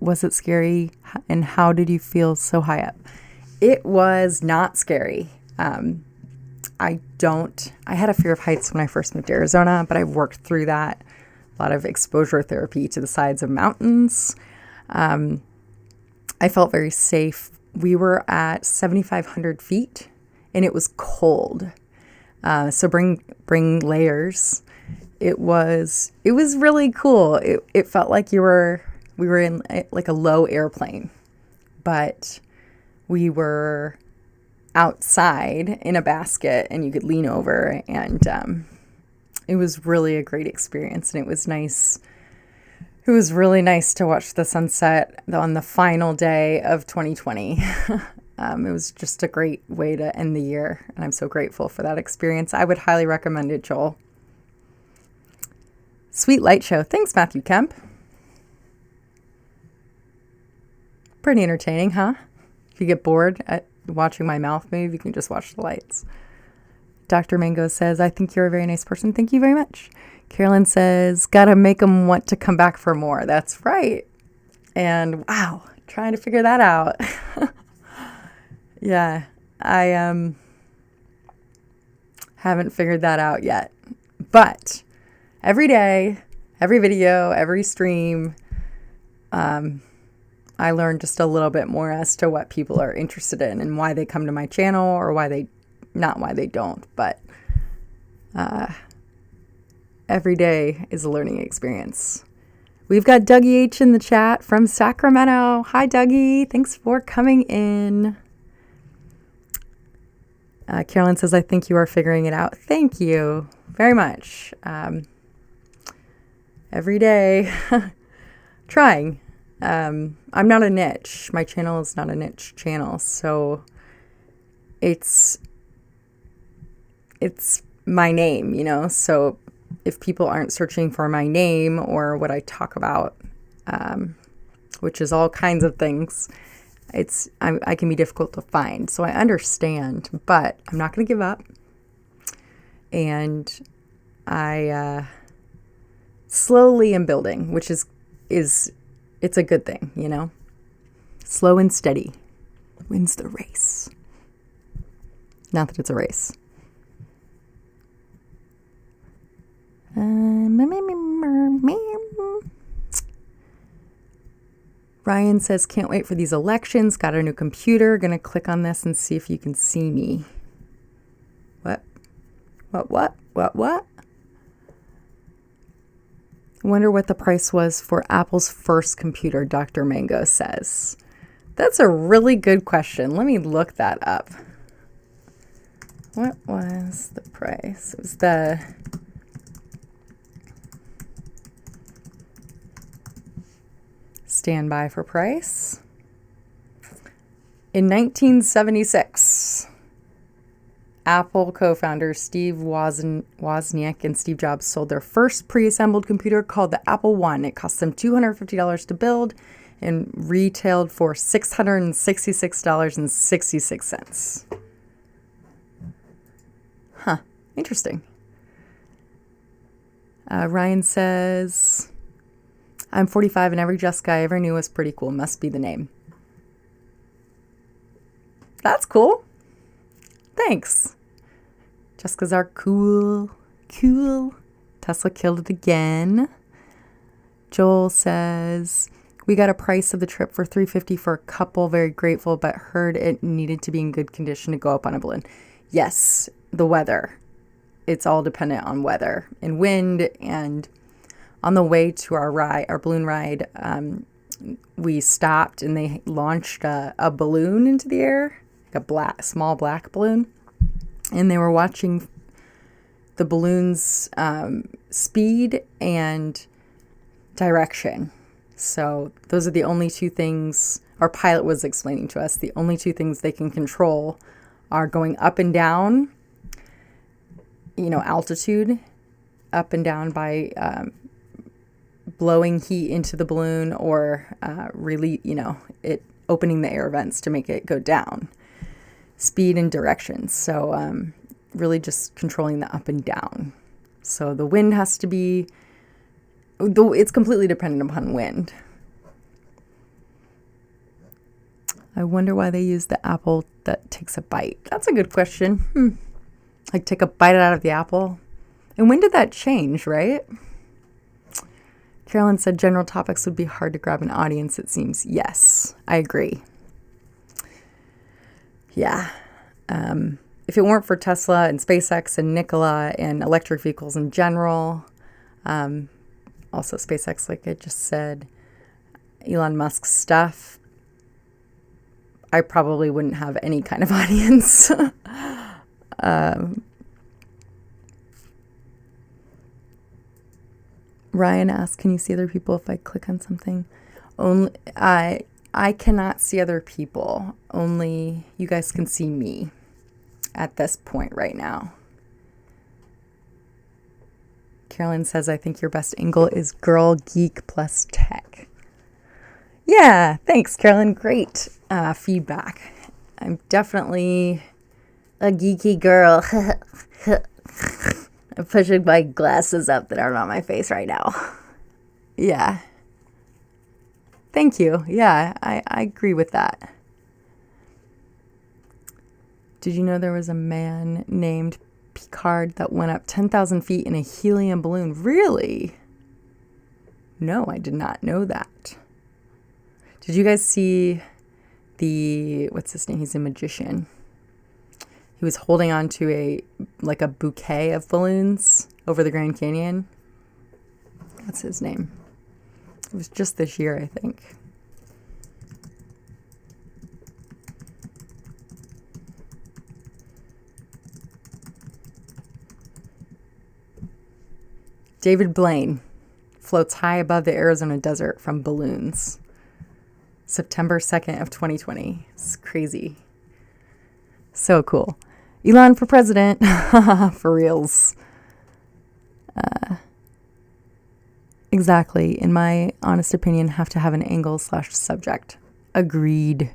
A: Was it scary? And how did you feel so high up? It was not scary. I had a fear of heights when I first moved to Arizona, but I've worked through that. A lot of exposure therapy to the sides of mountains. I felt very safe. We were at 7,500 feet and it was cold. So bring layers. It was really cool. It felt like we were in like a low airplane, but we were outside in a basket and you could lean over, and it was really a great experience. And it was nice. It was really nice to watch the sunset on the final day of 2020. It was just a great way to end the year, and I'm so grateful for that experience. I would highly recommend it, Joel. Sweet light show. Thanks, Matthew Kemp. Pretty entertaining, huh? If you get bored at watching my mouth move, you can just watch the lights. Dr. Mango says, I think you're a very nice person. Thank you very much. Carolyn says, gotta make them want to come back for more. That's right. And wow, trying to figure that out. Yeah, I haven't figured that out yet. But every day, every video, every stream, I learn just a little bit more as to what people are interested in and why they come to my channel, or why they don't. But every day is a learning experience. We've got Dougie H in the chat from Sacramento. Hi, Dougie. Thanks for coming in. Carolyn says, I think you are figuring it out. Thank you very much. Every day, trying. I'm not a niche. My channel is not a niche channel. So it's my name, So if people aren't searching for my name or what I talk about, which is all kinds of things, I can be difficult to find. So I understand, but I'm not going to give up. And I slowly am building, which is it's a good thing, Slow and steady wins the race. Not that it's a race. Ryan says, can't wait for these elections. Got a new computer. Gonna click on this and see if you can see me. What? Wonder what the price was for Apple's first computer, Dr. Mango says. That's a really good question. Let me look that up. What was the price? It was the... Stand by for price. In 1976, Apple co-founders Steve Wozniak and Steve Jobs sold their first pre-assembled computer called the Apple I. It cost them $250 to build and retailed for $666.66. Huh. Interesting. Ryan says, I'm 45 and every Jessica I ever knew was pretty cool. Must be the name. That's cool. Thanks. Jessicas are cool. Cool. Tesla killed it again. Joel says, We got a price of the trip for $350 for a couple. Very grateful, but heard it needed to be in good condition to go up on a balloon. Yes, the weather. It's all dependent on weather and wind. And on the way to our balloon ride, we stopped and they launched a balloon into the air, like a small black balloon. And they were watching the balloon's speed and direction. So those are the only two things our pilot was explaining to us. The only two things they can control are going up and down, altitude, up and down by blowing heat into the balloon or it opening the air vents to make it go down. Speed and direction. So really just controlling the up and down. So the wind has to be, it's completely dependent upon wind. I wonder why they use the apple that takes a bite. That's a good question. Like take a bite out of the apple. And when did that change, right? Carolyn said general topics would be hard to grab an audience, it seems. Yes, I agree. Yeah. If it weren't for Tesla and SpaceX and Nikola and electric vehicles in general, also SpaceX, like I just said, Elon Musk's stuff, I probably wouldn't have any kind of audience. Ryan asked, can you see other people if I click on something? Only I cannot see other people. Only you guys can see me at this point right now. Carolyn says, I think your best angle is girl, geek plus tech. Yeah, thanks, Carolyn. Great feedback. I'm definitely a geeky girl. I'm pushing my glasses up that aren't on my face right now. Yeah. Thank you. Yeah, I agree with that. Did you know there was a man named Picard that went up 10,000 feet in a helium balloon? Really? No, I did not know that. Did you guys see what's his name? He's a magician. He was holding on to a bouquet of balloons over the Grand Canyon. What's his name? It was just this year, I think. David Blaine floats high above the Arizona desert from balloons. September 2nd of 2020. It's crazy. So cool. Elon for president. For reals. Exactly. In my honest opinion, have to have an angle/subject. Agreed.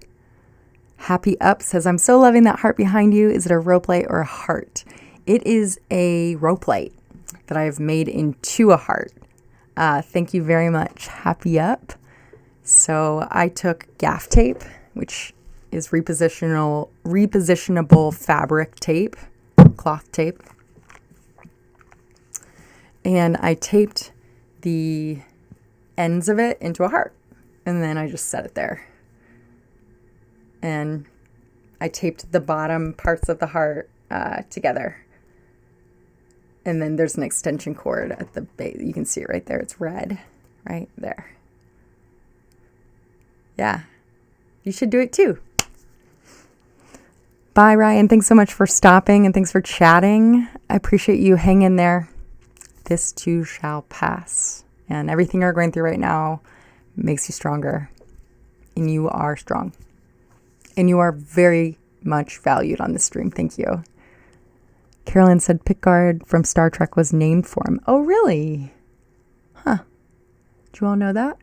A: Happy Up says, I'm so loving that heart behind you. Is it a rope light or a heart? It is a rope light that I have made into a heart. Thank you very much. Happy Up. So I took gaff tape, which is repositionable fabric tape, cloth tape. And I taped the ends of it into a heart. And then I just set it there. And I taped the bottom parts of the heart together. And then there's an extension cord at the base. You can see it right there. It's red right there. Yeah. You should do it too. Bye, Ryan. Thanks so much for stopping and thanks for chatting. I appreciate you hanging there. This too shall pass. And everything you're going through right now makes you stronger. And you are strong. And you are very much valued on this stream. Thank you. Carolyn said Picard from Star Trek was named for him. Oh, really? Huh. Do you all know that?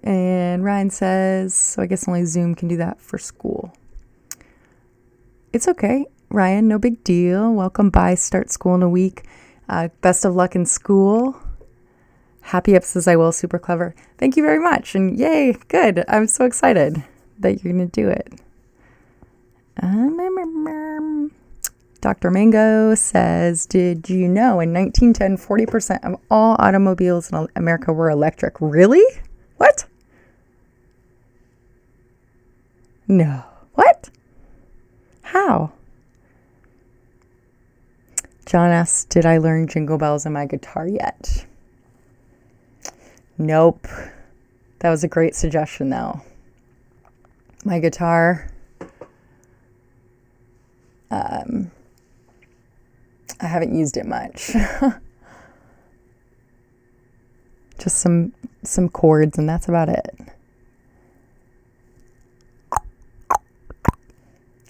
A: And Ryan says, so I guess only Zoom can do that for school. It's okay, Ryan. No big deal. Welcome by. Start school in a week. Best of luck in school. Happy Up says I will. Super clever. Thank you very much. And yay, good. I'm so excited that you're going to do it. Dr. Mango says, did you know in 1910, 40% of all automobiles in America were electric? Really? What? No. What? How? John asks, did I learn Jingle Bells on my guitar yet? Nope. That was a great suggestion, though. My guitar, I haven't used it much. Just some chords, and that's about it. You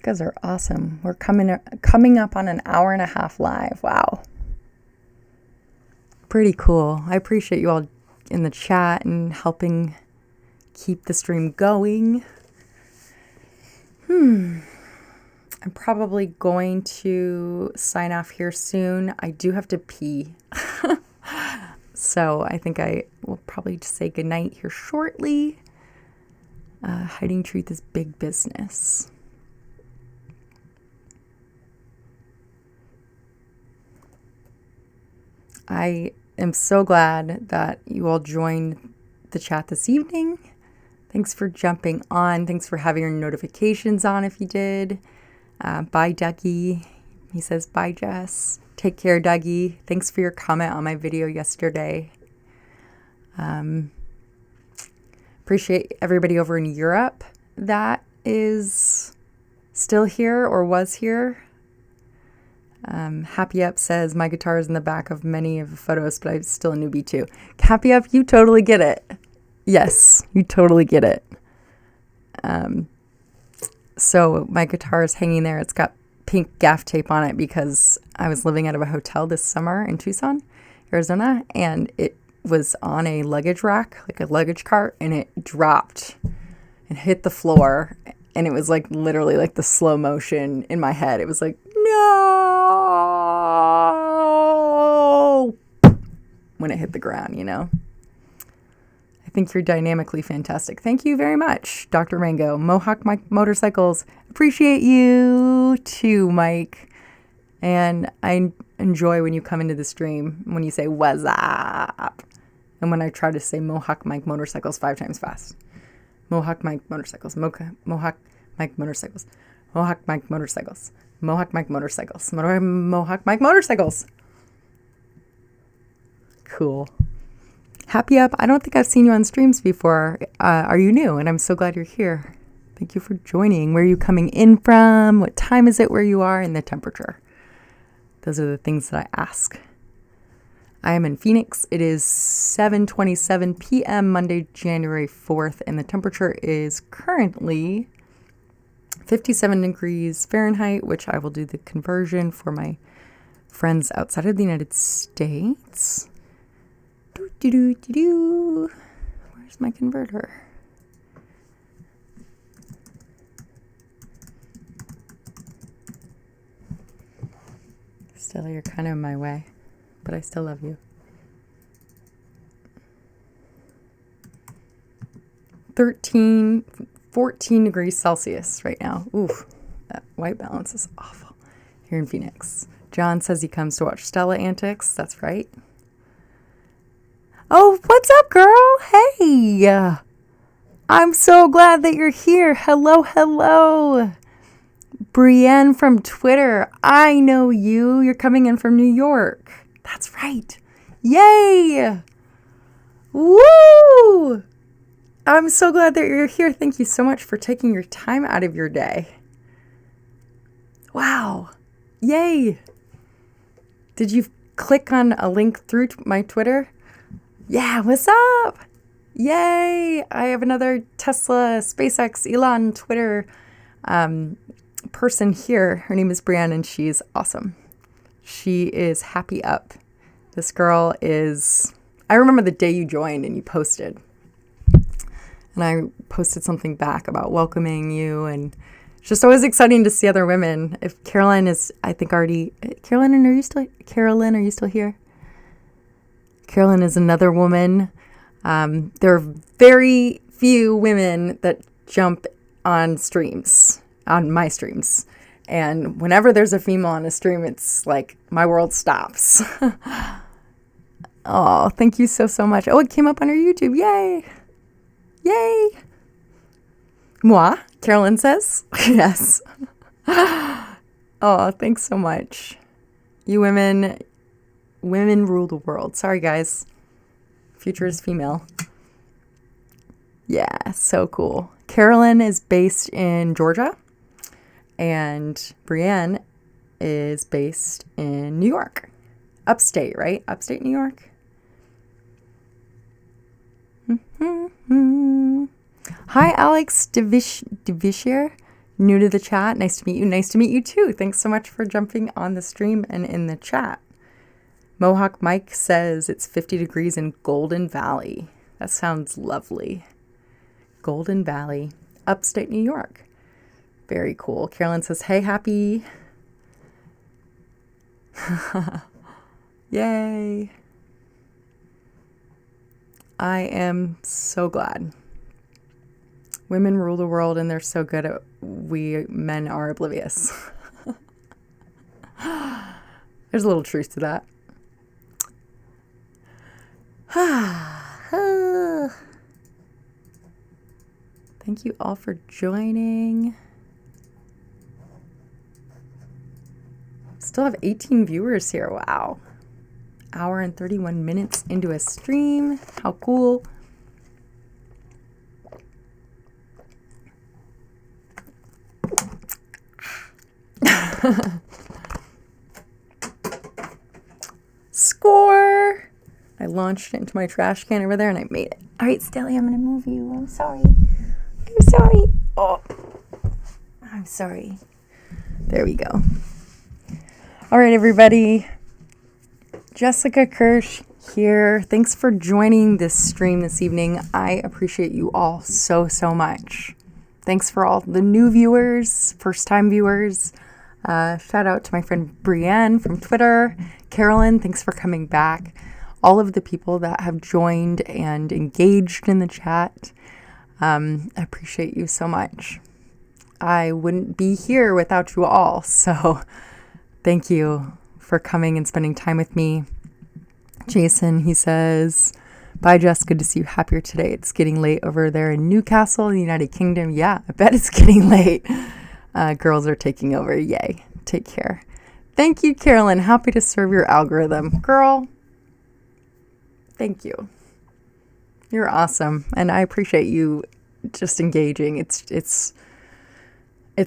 A: guys are awesome. We're coming up on an hour and a half live. Wow. Pretty cool. I appreciate you all in the chat and helping keep the stream going. I'm probably going to sign off here soon. I do have to pee. So I think I will probably just say goodnight here shortly. Hiding truth is big business. I am so glad that you all joined the chat this evening. Thanks for jumping on. Thanks for having your notifications on if you did. Bye, Dougie. He says, bye, Jess. Take care, Dougie. Thanks for your comment on my video yesterday. Appreciate everybody over in Europe that is still here or was here. Happy Up says, my guitar is in the back of many of the photos, but I'm still a newbie too. Happy Up, you totally get it. Yes, you totally get it. So my guitar is hanging there. It's got pink gaff tape on it because I was living out of a hotel this summer in Tucson, Arizona, and it was on a luggage rack, like a luggage cart, and it dropped and hit the floor. And it was like literally like the slow motion in my head. It was like, no, when it hit the ground, you know. I think you're dynamically fantastic. Thank you very much, Dr. Rango. Mohawk Mike Motorcycles. Appreciate you too, Mike. And I enjoy when you come into the stream, when you say, what's up? And when I try to say Mohawk Mike Motorcycles 5 times fast. Mohawk Mike Motorcycles. Mohawk Mike Motorcycles. Mohawk Mike Motorcycles. Mohawk Mike Motorcycles. Mohawk Mike Motorcycles. Cool. Happy Up. I don't think I've seen you on streams before. Are you new? And I'm so glad you're here. Thank you for joining. Where are you coming in from? What time is it where you are? And the temperature. Those are the things that I ask. I am in Phoenix. It is 7:27 p.m. Monday, January 4th. And the temperature is currently 57 degrees Fahrenheit, which I will do the conversion for my friends outside of the United States. Where's my converter? Still, you're kind of in my way, but I still love you. 14 degrees Celsius right now. Oof, that white balance is awful here in Phoenix. John says he comes to watch Stella antics. That's right. Oh, what's up, girl? Hey, I'm so glad that you're here. Hello, hello. Brienne from Twitter. I know you. You're coming in from New York. That's right. Yay. Woo. I'm so glad that you're here. Thank you so much for taking your time out of your day. Wow. Yay. Did you click on a link through my Twitter? Yeah, what's up? Yay! I have another Tesla, SpaceX, Elon, Twitter person here. Her name is Brienne, and she's awesome. She is Happy Up. This girl is... I remember the day you joined and you posted. And I posted something back about welcoming you, and it's just always exciting to see other women. If Caroline is, I think, already... Caroline, are you still here? Carolyn is another woman. There are very few women that jump on streams, on my streams. And whenever there's a female on a stream, it's like my world stops. Oh, thank you so much. Oh, it came up on her YouTube. Yay. Yay! Moi, Carolyn says. Yes. Oh, thanks so much. You women rule the world. Sorry, guys. Future is female. Yeah, so cool. Carolyn is based in Georgia, and Brienne is based in New York. Upstate, right? Upstate New York. Hi, Alex Devishir. New to the chat. Nice to meet you. Nice to meet you too. Thanks so much for jumping on the stream and in the chat. Mohawk Mike says it's 50 degrees in Golden Valley. That sounds lovely. Golden Valley, upstate New York. Very cool. Carolyn says, hey, happy. Yay. I am so glad. Women rule the world and they're so good at we men are oblivious. There's a little truth to that. Thank you all for joining. Still have 18 viewers here. Wow. Hour and 31 minutes into a stream. How cool. Score! I launched it into my trash can over there and I made it. All right, Stelly, I'm going to move you. I'm sorry. I'm sorry. Oh, I'm sorry. There we go. All right, everybody. Jessica Kirsh here. Thanks for joining this stream this evening. I appreciate you all so, so much. Thanks for all the new viewers, first-time viewers. Shout out to my friend Brienne from Twitter. Carolyn, thanks for coming back. All of the people that have joined and engaged in the chat. I appreciate you so much. I wouldn't be here without you all. So thank you for coming and spending time with me. Jason, he says, bye, Jess. Good to see you happier today. It's getting late over there in Newcastle, in the United Kingdom. Yeah, I bet it's getting late. Girls are taking over. Yay. Take care. Thank you, Carolyn. Happy to serve your algorithm. Girl, thank you. You're awesome. And I appreciate you just engaging. It's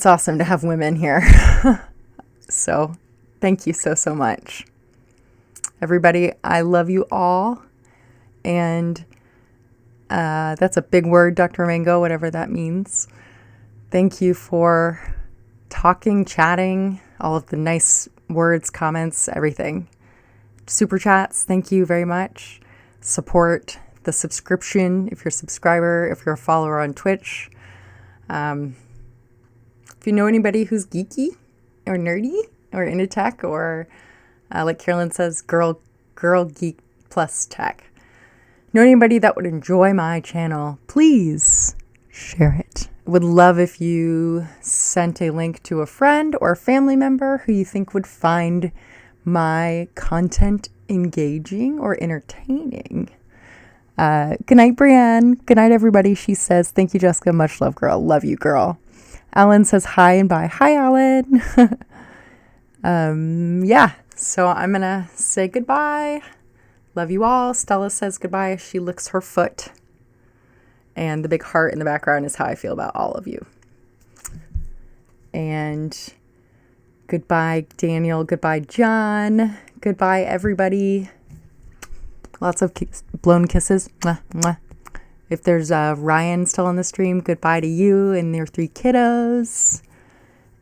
A: awesome to have women here. So thank you so, so much. Everybody, I love you all. And that's a big word, Dr. Mango, whatever that means. Thank you for talking, chatting, all of the nice words, comments, everything. Super chats, thank you very much. Support the subscription if you're a subscriber, if you're a follower on Twitch. If you know anybody who's geeky or nerdy or into tech or like Carolyn says, girl geek plus tech. Know anybody that would enjoy my channel, please share it. Would love if you sent a link to a friend or a family member who you think would find my content engaging or entertaining. Good night, Brienne. Good night, everybody. She says, thank you, Jessica. Much love, girl. Love you, girl. Alan says hi and bye. Hi, Alan. Yeah, so I'm going to say goodbye. Love you all. Stella says goodbye. She licks her foot. And the big heart in the background is how I feel about all of you. And goodbye, Daniel. Goodbye, John. Goodbye, everybody. Lots of blown kisses. Mwah, mwah. If there's Ryan still on the stream, goodbye to you and your 3 kiddos.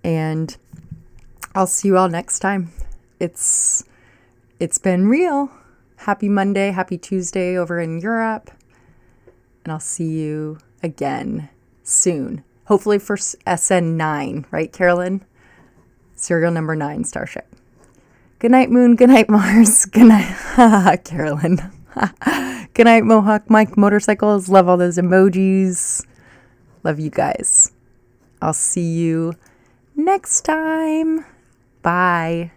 A: And I'll see you all next time. It's been real. Happy Monday, happy Tuesday over in Europe. And I'll see you again soon. Hopefully for SN9, right, Carolyn? Serial number 9 Starship. Good night, Moon. Good night, Mars. Good night, Carolyn. Good night, Mohawk Mike Motorcycles. Love all those emojis. Love you guys. I'll see you next time. Bye.